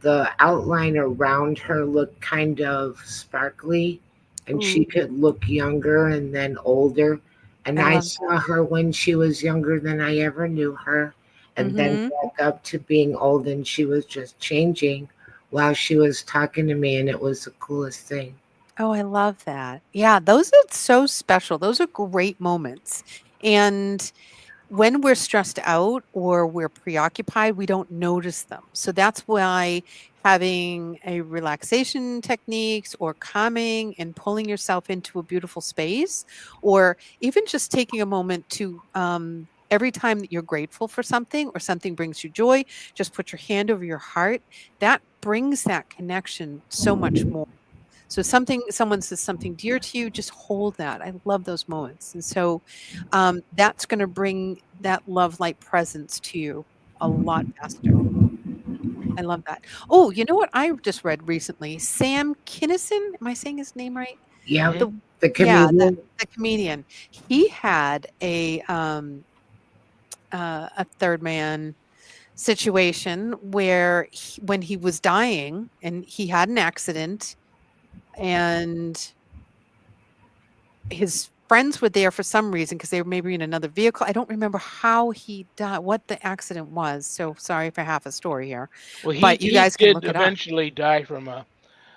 [SPEAKER 2] the outline around her looked kind of sparkly, and she
[SPEAKER 3] Ooh,
[SPEAKER 2] could look younger and then older. And
[SPEAKER 3] I
[SPEAKER 2] I
[SPEAKER 3] love
[SPEAKER 2] saw her when she was younger than I ever knew her,
[SPEAKER 3] that.
[SPEAKER 2] and then back up to being old, and she was just changing while she was talking to me, and it was the coolest thing.
[SPEAKER 3] Oh, I love that. Yeah, those are so special. Those are great moments. And when we're stressed out or we're preoccupied, we don't notice them. So that's why having a relaxation techniques or calming and pulling yourself into a beautiful space, or even just taking a moment to, every time that you're grateful for something or something brings you joy, just put your hand over your heart. That brings that connection so much more. So someone says something dear to you, just hold that. I love those moments. And so that's going to bring that love light presence to you a lot faster. I love that. Oh, you know what I just read recently? Sam Kinison. Am I saying his name right?
[SPEAKER 2] Yep,
[SPEAKER 1] Hmm.
[SPEAKER 3] The
[SPEAKER 2] the
[SPEAKER 3] yeah,
[SPEAKER 2] comedian.
[SPEAKER 3] the comedian. He had a third man situation where when he was dying and he had an accident and his friends were there for some reason because they were maybe in another vehicle. I don't remember how he died, what the accident was. So sorry for half a story here,
[SPEAKER 1] Well,
[SPEAKER 3] but you
[SPEAKER 1] he
[SPEAKER 3] guys can
[SPEAKER 1] did
[SPEAKER 3] look it up.
[SPEAKER 1] eventually die from a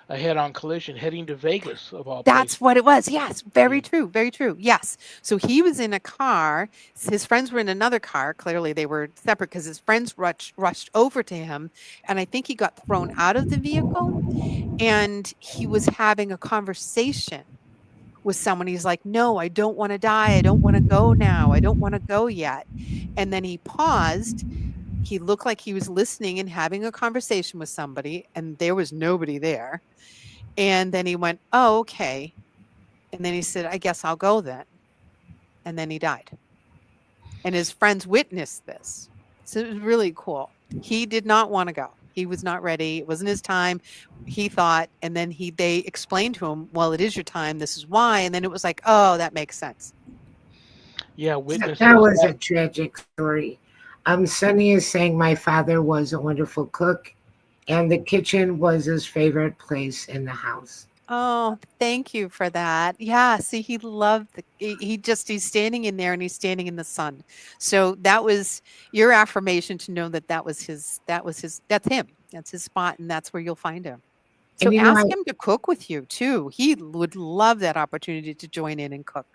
[SPEAKER 1] head-on collision heading to Vegas, of all
[SPEAKER 3] That's
[SPEAKER 1] places.
[SPEAKER 3] what it was. Yes, very
[SPEAKER 1] Yeah.
[SPEAKER 3] true. Very true. Yes. So he was in a car. His friends were in another car. Clearly, they were separate because his friends rushed over to him, and I think he got thrown out of the vehicle. And he was having a conversation with someone. He's like, "No, I don't wanna die. I don't wanna go now. I don't wanna go yet." And then he paused. He looked like he was listening and having a conversation with somebody, and there was nobody there. And then he went, "Oh, okay." And then he said, "I guess I'll go then." And then he died. And his friends witnessed this. So it was really cool. He did not wanna go. He was not ready. It wasn't his time, he thought, and then they explained to him, "Well, it is your time. This is why." And then it was like, "Oh, that makes sense."
[SPEAKER 1] Yeah,
[SPEAKER 2] That
[SPEAKER 1] witnesses.
[SPEAKER 2] was a tragic story. Sonny is saying my father was a wonderful cook, and the kitchen was his favorite place in the house.
[SPEAKER 3] Oh, thank you for that. Yeah, see, he loved he's standing in there and he's standing in the sun. So that was your affirmation to know that that's him. That's his spot and that's where you'll find him. So
[SPEAKER 2] And
[SPEAKER 3] ask him to cook with you too. He would love that opportunity to join in and cook.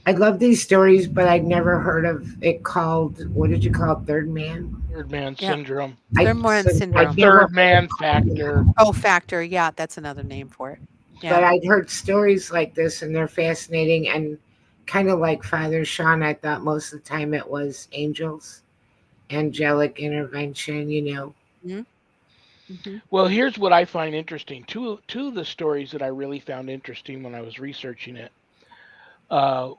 [SPEAKER 2] I love these stories, but I'd never heard of it called, what did you call it, Third Man?
[SPEAKER 1] Third man
[SPEAKER 3] Yeah.
[SPEAKER 1] syndrome.
[SPEAKER 3] Thermoran
[SPEAKER 2] I
[SPEAKER 1] Or
[SPEAKER 3] syndrome.
[SPEAKER 2] never
[SPEAKER 1] third
[SPEAKER 2] heard
[SPEAKER 1] man
[SPEAKER 2] it called
[SPEAKER 1] factor.
[SPEAKER 2] that.
[SPEAKER 3] Oh, factor. Yeah, that's another name for it.
[SPEAKER 2] But
[SPEAKER 3] Yeah.
[SPEAKER 2] I'd heard stories like this, and they're fascinating. And kind of like Father Shawn, I thought most of the time it was angels, angelic intervention, you know.
[SPEAKER 3] Mhm. Mhm.
[SPEAKER 1] Well, here's what I find interesting. Two of the stories that I really found interesting when I was researching it uh,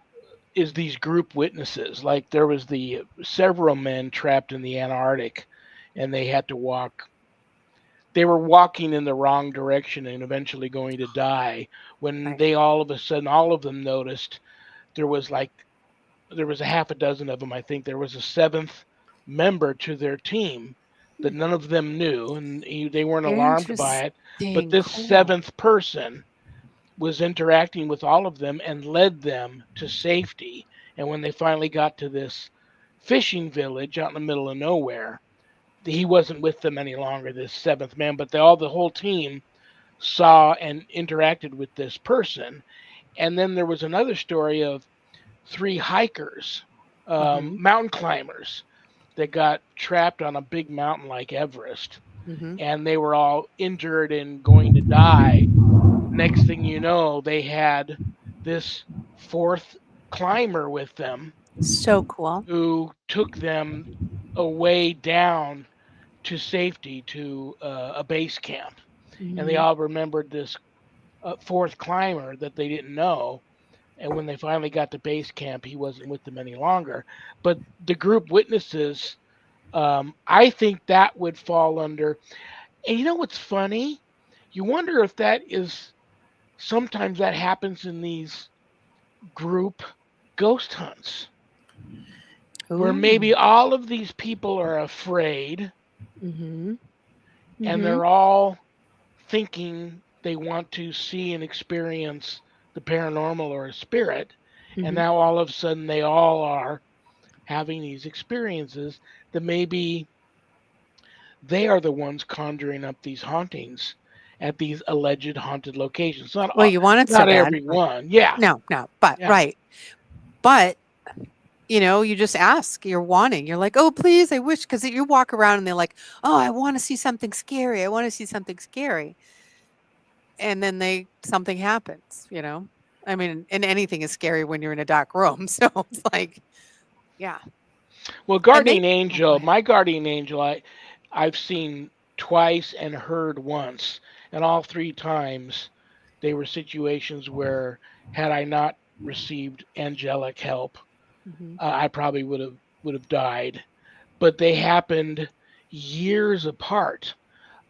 [SPEAKER 1] is these group witnesses. Like there was the several men trapped in the Antarctic, and they had to walk. They were walking in the wrong direction and eventually going to die. When
[SPEAKER 3] Right.
[SPEAKER 1] they all of a sudden, all of them noticed there was like there was a half a dozen of them. I think there was a seventh member to their team that
[SPEAKER 3] Hmm.
[SPEAKER 1] none of them knew, and they weren't alarmed by it. But
[SPEAKER 3] Interesting.
[SPEAKER 1] this
[SPEAKER 3] Cool.
[SPEAKER 1] seventh person was interacting with all of them and led them to safety. And when they finally got to this fishing village out in the middle of nowhere, he wasn't with them any longer, this seventh man, but the whole team saw and interacted with this person. And then there was another story of three hikers,
[SPEAKER 3] Mhm.
[SPEAKER 1] mountain climbers, that got trapped on a big mountain like Everest,
[SPEAKER 3] Mhm.
[SPEAKER 1] and they were all injured and going to die. Next thing you know, they had this fourth climber with them
[SPEAKER 3] So cool.
[SPEAKER 1] who took them away down to safety to a base camp. And they
[SPEAKER 3] Mhm.
[SPEAKER 1] all remembered this fourth climber that they didn't know. And when they finally got to base camp, he wasn't with them any longer. But the group witnesses, I think that would fall under. And you know what's funny? You wonder if that is sometimes that happens in these group ghost hunts where maybe
[SPEAKER 3] Ooh.
[SPEAKER 1] all of these people are afraid
[SPEAKER 3] Mhm.
[SPEAKER 1] and
[SPEAKER 3] Mm-hmm.
[SPEAKER 1] they're all thinking they want to see and experience the paranormal or a spirit, and
[SPEAKER 3] Mm-hmm.
[SPEAKER 1] now all of a sudden they all are having these experiences that maybe they are the ones conjuring up these hauntings at these alleged haunted locations.
[SPEAKER 3] Well, you want it so
[SPEAKER 1] Not
[SPEAKER 3] bad.
[SPEAKER 1] everyone. Yeah.
[SPEAKER 3] No, no, but
[SPEAKER 1] Yeah.
[SPEAKER 3] right. But you just ask, you're wanting, you're like, oh, please, I wish, because you walk around and they're like, oh, I want to see something scary. I want to see something scary. And then something happens. I mean, and anything is scary when you're in a dark room. So it's like, yeah.
[SPEAKER 1] Well,
[SPEAKER 3] And they,
[SPEAKER 1] guardian
[SPEAKER 3] oh, go
[SPEAKER 1] angel,
[SPEAKER 3] ahead.
[SPEAKER 1] my guardian angel, I've seen twice and heard once, and all three times they were situations where had I not received angelic help,
[SPEAKER 3] Hmm.
[SPEAKER 1] I probably would have died. But they happened years apart,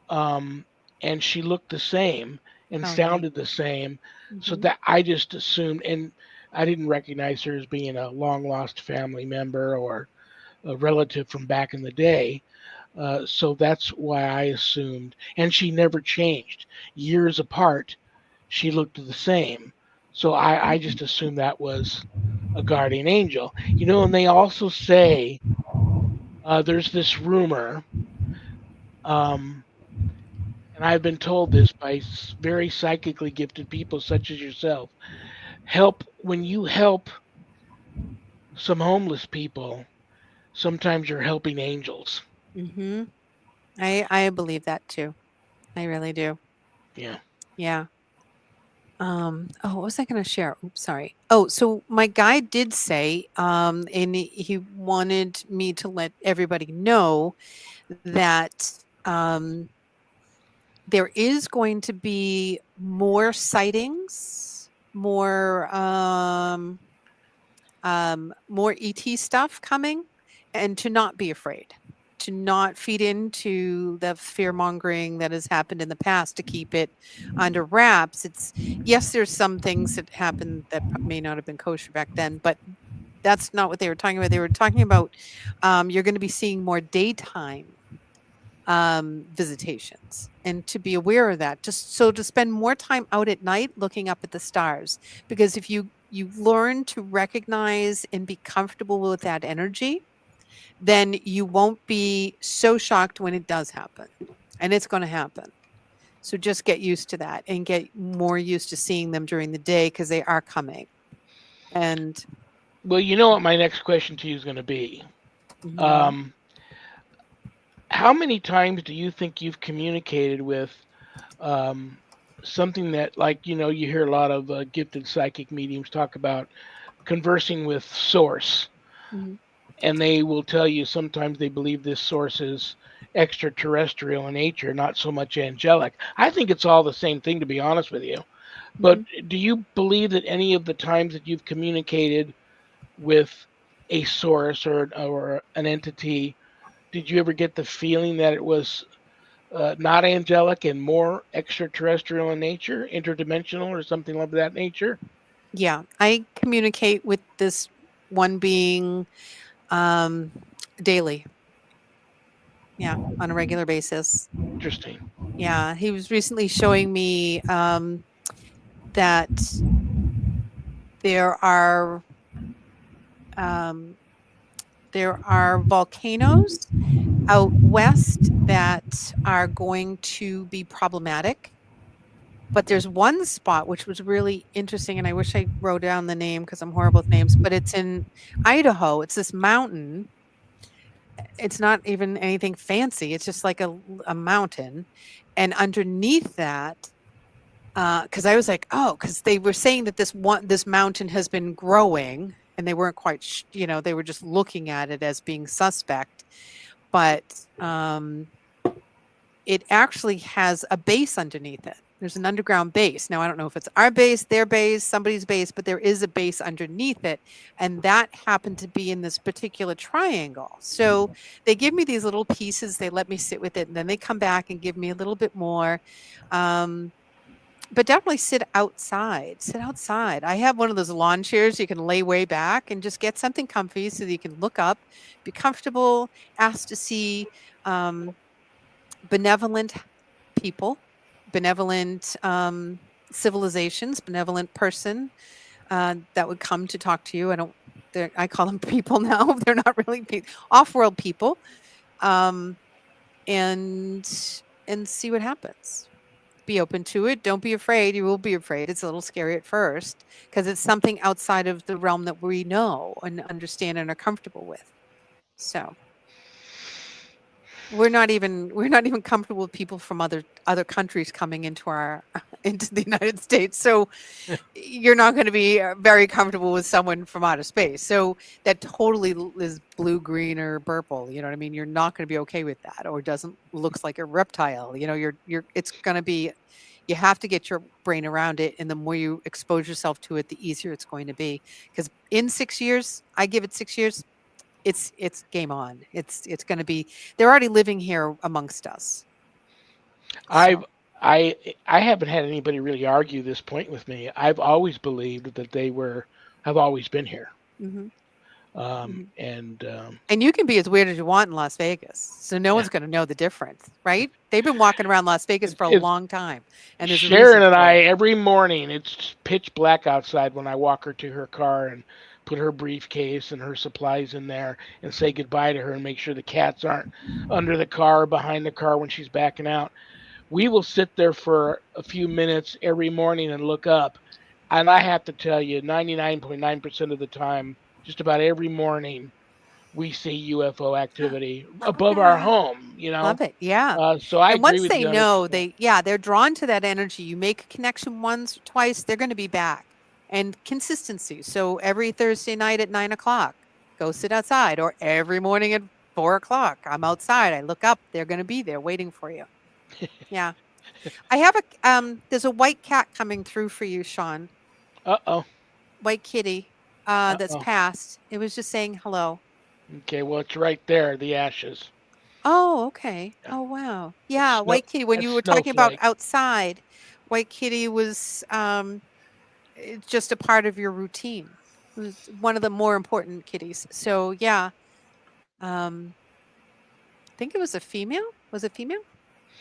[SPEAKER 1] um, and she looked the same and
[SPEAKER 3] Oh, yeah.
[SPEAKER 1] sounded the same, so
[SPEAKER 3] Hmm.
[SPEAKER 1] that I just assumed, and I didn't recognize her as being a long lost family member or a relative from back in the day. So that's why I assumed. And she never changed. Years apart, she looked the same. So I just assumed that was a guardian angel. And they also say there's this rumor, um, and I've been told this by very psychically gifted people such as yourself. When you help some homeless people, sometimes you're helping angels.
[SPEAKER 3] Hmm. I believe that too. I really do.
[SPEAKER 1] Yeah.
[SPEAKER 3] Yeah. Oh, what was I going to share? Oops, sorry. Oh, so my guy did say, and he wanted me to let everybody know that there is going to be more sightings, more ET stuff coming, and to not be afraid, to not feed into the fear mongering that has happened in the past, to keep it under wraps. Yes, there's some things that happened that may not have been kosher back then, but that's not what they were talking about. They were talking about you're going to be seeing more daytime visitations, and to be aware of that, just so to spend more time out at night looking up at the stars, because if you learn to recognize and be comfortable with that energy, then you won't be so shocked when it does happen, and it's going to happen. So just get used to that and get more used to seeing them during the day, because they are coming. And
[SPEAKER 1] Well, you know what my next question to you is going to be.
[SPEAKER 3] mhm.
[SPEAKER 1] Um, how many times do you think you've communicated with um, something that, like, you hear a lot of gifted psychic mediums talk about conversing with source,
[SPEAKER 3] Mhm.
[SPEAKER 1] and they will tell you sometimes they believe this source is extraterrestrial in nature, not so much angelic. I think it's all the same thing, to be honest with you. But
[SPEAKER 3] Mhm.
[SPEAKER 1] do you believe that any of the times that you've communicated with a source or an entity, did you ever get the feeling that it was not angelic and more extraterrestrial in nature, interdimensional, or something of that nature?
[SPEAKER 3] Yeah, I communicate with this one being um daily. Yeah, on a regular basis.
[SPEAKER 1] Interesting.
[SPEAKER 3] Yeah, he was recently showing me that there are um, there are volcanoes out west that are going to be problematic. But there's one spot which was really interesting, and I wish I wrote down the name because I'm horrible with names. But it's in Idaho. It's this mountain. It's not even anything fancy. It's just like a mountain, and underneath that, because I was like, oh, because they were saying that this mountain has been growing, and they weren't quite, they were just looking at it as being suspect, but it actually has a base underneath it. There's an underground base. Now I don't know if it's our base, their base, somebody's base, but there is a base underneath it, and that happened to be in this particular triangle. So they give me these little pieces. They let me sit with it, and then they come back and give me a little bit more. Um, but definitely sit outside. Sit outside. I have one of those lawn chairs you can lay way back and just get something comfy so that you can look up, be comfortable, ask to see um, benevolent people, benevolent civilizations, benevolent person that would come to talk to you. I call them people now. They're not really people, off-world people, um, and see what happens. Be open to it. Don't be afraid. You will be afraid. It's a little scary at first because it's something outside of the realm that we know and understand and are comfortable with. So we're not even comfortable with people from other countries coming into into the United States. So you're not going to be very comfortable with someone from outer space. So that totally is blue, green, or purple. You know what I mean? You're not going to be okay with that, or looks like a reptile. You know, it's going to be. You have to get your brain around it, and the more you expose yourself to it, the easier it's going to be. Because in 6 years, I give it 6 years. It's game on. It's going to be. They're already living here amongst us.
[SPEAKER 1] I haven't had anybody really argue this point with me. I've always believed that they have always been here.
[SPEAKER 3] Mm-hmm.
[SPEAKER 1] And
[SPEAKER 3] you can be as weird as you want in Las Vegas, so no one's going to know the difference, right? They've been walking around Las Vegas for a long time, and there's
[SPEAKER 1] Sharon and I every morning. It's pitch black outside when I walk her to her car and put her briefcase and her supplies in there and say goodbye to her and make sure the cats aren't under the car or behind the car when she's backing out. We will sit there for a few minutes every morning and look up. And I have to tell you, 99.9% of the time, just about every morning, we see UFO activity above our home, you know.
[SPEAKER 3] Love it. Yeah.
[SPEAKER 1] So I
[SPEAKER 3] and
[SPEAKER 1] agree
[SPEAKER 3] once
[SPEAKER 1] with
[SPEAKER 3] they
[SPEAKER 1] you.
[SPEAKER 3] know, they're drawn to that energy. You make a connection once or twice, they're going to be back. And consistency. So every Thursday night at 9:00, go sit outside, or every morning at 4:00, I'm outside. I look up, they're going to be there waiting for you. Yeah. I have there's a white cat coming through for you, Shawn.
[SPEAKER 1] Uh-oh.
[SPEAKER 3] White kitty that's passed. It was just saying hello.
[SPEAKER 1] Okay, well, it's right there, the ashes.
[SPEAKER 3] Oh, okay.
[SPEAKER 1] Yeah.
[SPEAKER 3] Oh, wow. Yeah, white kitty. When you were talking about outside, white kitty was it's just a part of your routine. It was one of the more important kitties. So, yeah. I think it was a female. Was it female?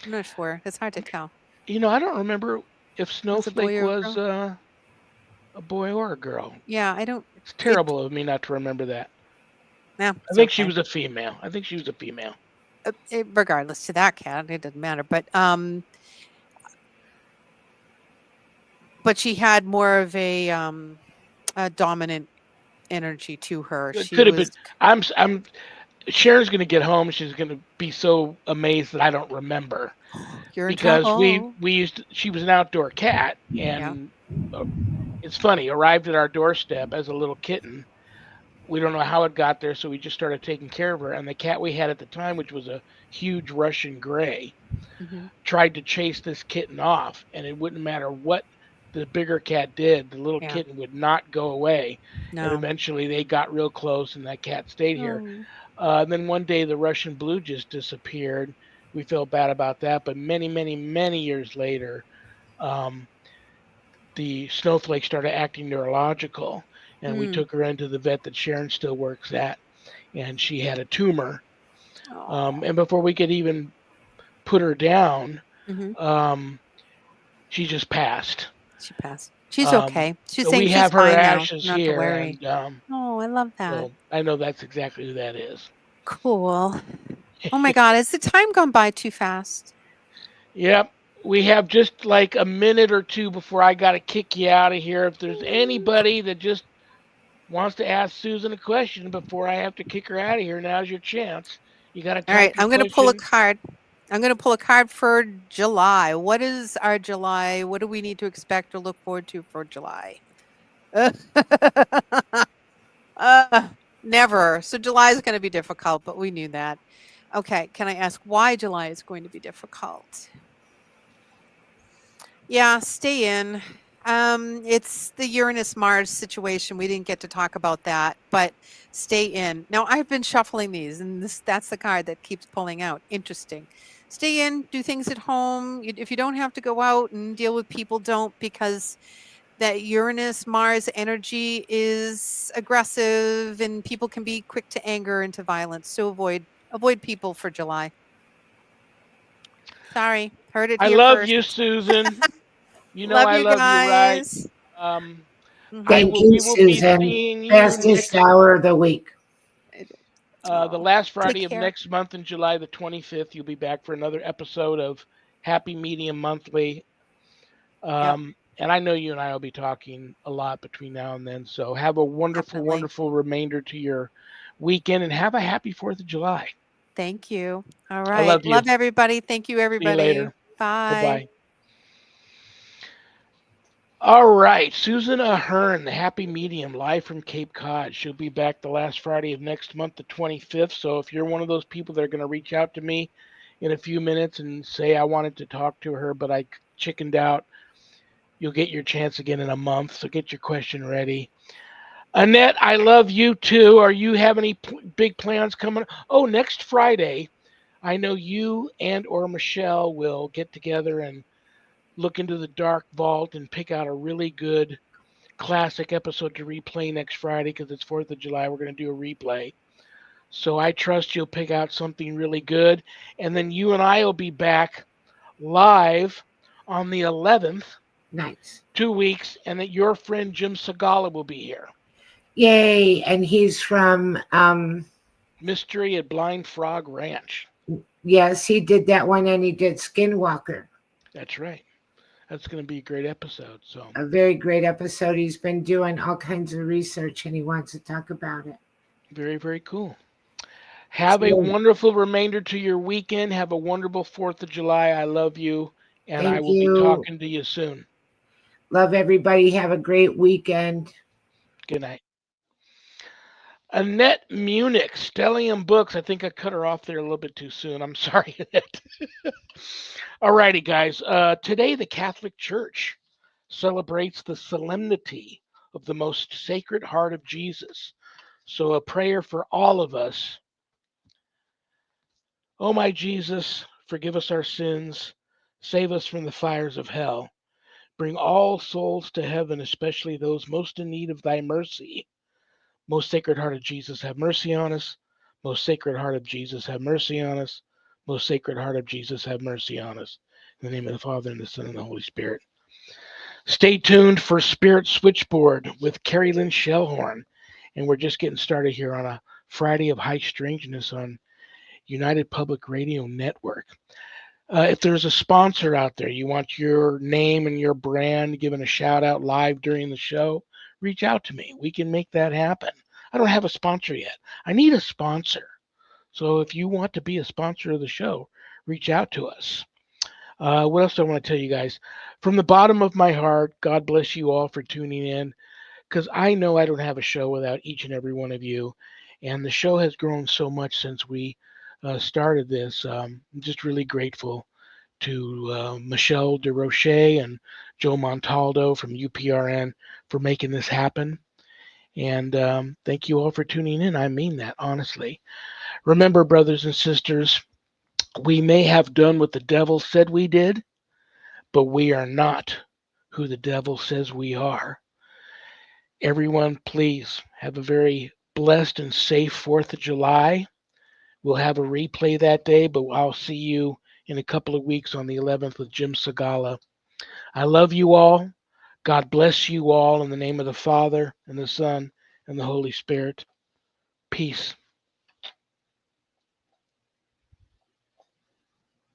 [SPEAKER 3] I'm not sure. It's hard to tell.
[SPEAKER 1] You know, I don't remember if Snowflake was a boy or a girl.
[SPEAKER 3] Yeah, I don't.
[SPEAKER 1] It's terrible of me not to remember that.
[SPEAKER 3] Yeah,
[SPEAKER 1] I think she was a female.
[SPEAKER 3] Regardless to that cat, it doesn't matter. But she had more of a dominant energy to her.
[SPEAKER 1] It could have been. I'm. Sharon's going to get home. She's going to be so amazed that I don't remember. Because she was an outdoor cat, and it's funny. Arrived at our doorstep as a little kitten. We don't know how it got there, so we just started taking care of her. And the cat we had at the time, which was a huge Russian gray, tried to chase this kitten off, and it wouldn't matter what the bigger cat did. The little kitten would not go away. No. And eventually they got real close, and that cat stayed here. Then one day the Russian blue just disappeared. We felt bad about that, but many, many, many years later, the Snowflake started acting neurological, and we took her into the vet that Sharon still works at, and she had a tumor. And before we could even put her down, she just passed.
[SPEAKER 3] She passed. She's okay. She's saying
[SPEAKER 1] we have her ashes
[SPEAKER 3] now,
[SPEAKER 1] here.
[SPEAKER 3] And, I love that.
[SPEAKER 1] So I know that's exactly who that is.
[SPEAKER 3] Cool. Oh my God, has the time gone by too fast?
[SPEAKER 1] Yep. We have just like a minute or two before I got to kick you out of here. If there's anybody that just wants to ask Susan a question before I have to kick her out of here, now's your chance. You got to.
[SPEAKER 3] All right, I'm going to pull a card. I'm going to pull a card for July. What is our July? What do we need to expect or look forward to for July? Never. So July is going to be difficult, but we knew that. Okay, can I ask why July is going to be difficult? Yeah, stay in. It's the Uranus-Mars situation. We didn't get to talk about that, but stay in. Now, I've been shuffling these, and that's the card that keeps pulling out. Interesting. Stay in, do things at home. If you don't have to go out and deal with people, don't, because that Uranus-Mars energy is aggressive, and people can be quick to anger and to violence. So avoid people for July. Sorry. Heard it
[SPEAKER 1] I
[SPEAKER 3] here
[SPEAKER 1] love
[SPEAKER 3] first.
[SPEAKER 1] you, Susan. You know
[SPEAKER 3] Love
[SPEAKER 1] I
[SPEAKER 3] you
[SPEAKER 1] love you, right?
[SPEAKER 3] guys.
[SPEAKER 1] Um,
[SPEAKER 3] Mhm.
[SPEAKER 2] Thank you,
[SPEAKER 1] we will be
[SPEAKER 2] Susan.
[SPEAKER 1] seeing you
[SPEAKER 2] Fastest
[SPEAKER 1] next
[SPEAKER 2] hour of the week.
[SPEAKER 1] the
[SPEAKER 3] Oh,
[SPEAKER 1] last
[SPEAKER 3] take
[SPEAKER 1] Friday of
[SPEAKER 3] care.
[SPEAKER 1] next month in July the 25th. You'll be back for another episode of Happy Medium Monthly.
[SPEAKER 3] Yep,
[SPEAKER 1] And I know you and I will be talking a lot between now and then. So have a wonderful,
[SPEAKER 3] definitely.
[SPEAKER 1] wonderful remainder to your weekend and have a happy 4th of July.
[SPEAKER 3] Thank you. All
[SPEAKER 1] I
[SPEAKER 3] right.
[SPEAKER 1] love you.
[SPEAKER 3] Love everybody. Thank you,
[SPEAKER 1] See you
[SPEAKER 3] everybody.
[SPEAKER 1] later. Bye
[SPEAKER 3] Bye.
[SPEAKER 1] bye. All right, Susan Ahearn, the Happy Medium, live from Cape Cod. She'll be back the last Friday of next month, the 25th. So if you're one of those people that are going to reach out to me in a few minutes and say I wanted to talk to her, but I chickened out, you'll get your chance again in a month. So get your question ready. Annette, I love you too. Are you have any big plans coming? Oh, next Friday, I know you and or Michelle will get together and look into the dark vault and pick out a really good classic episode to replay next Friday because it's 4th of July. We're going to do a replay. So I trust you'll pick out something really good. And then you and I will be back live on the 11th,
[SPEAKER 2] Nice.
[SPEAKER 1] 2 weeks, and that your friend Jim Segala will be here.
[SPEAKER 2] Yay. And he's from,
[SPEAKER 1] Mystery at Blind Frog Ranch.
[SPEAKER 2] yes, he did that one and he did Skinwalker.
[SPEAKER 1] That's right. That's going to be a great episode. So
[SPEAKER 2] A very great episode. He's been doing all kinds of research and he wants to talk about it.
[SPEAKER 1] very, very cool. Have a
[SPEAKER 2] So,
[SPEAKER 1] wonderful remainder to your weekend. Have a wonderful 4th of July. I love you, and I
[SPEAKER 2] thank
[SPEAKER 1] will be
[SPEAKER 2] you.
[SPEAKER 1] talking to you soon.
[SPEAKER 2] Love everybody. Have a great weekend.
[SPEAKER 1] Good night. Annette Munich, Stellium Books. I think I cut her off there a little bit too soon. I'm sorry, Annette. All righty, guys. Today, the Catholic Church celebrates the solemnity of the most sacred heart of Jesus. So, a prayer for all of us. Oh, my Jesus, forgive us our sins, save us from the fires of hell. Bring all souls to heaven, especially those most in need of thy mercy. Most Sacred Heart of Jesus, have mercy on us. Most Sacred Heart of Jesus, have mercy on us. Most Sacred Heart of Jesus, have mercy on us. In the name of the Father, and the Son, and the Holy Spirit. Stay tuned for Spirit Switchboard with Carrie Lynn Shellhorn. And we're just getting started here on a Friday of High Strangeness on United Public Radio Network. If there's a sponsor out there, you want your name and your brand given a shout out live during the show, reach out to me. We can make that happen. I don't have a sponsor yet. I need a sponsor. So if you want to be a sponsor of the show, reach out to us. What else do I want to tell you guys? From the bottom of my heart, God bless you all for tuning in because I know I don't have a show without each and every one of you. And the show has grown so much since we started this. I'm just really grateful to Michelle DeRoche and Joe Montaldo from UPRN for making this happen. And thank you all for tuning in. I mean that, honestly. Remember, brothers and sisters, we may have done what the devil said we did, but we are not who the devil says we are. Everyone, please have a very blessed and safe 4th of July. We'll have a replay that day, but I'll see you in a couple of weeks on the 11th with Jim Segala. I love you all. God bless you all in the name of the Father and the Son and the Holy Spirit. Peace.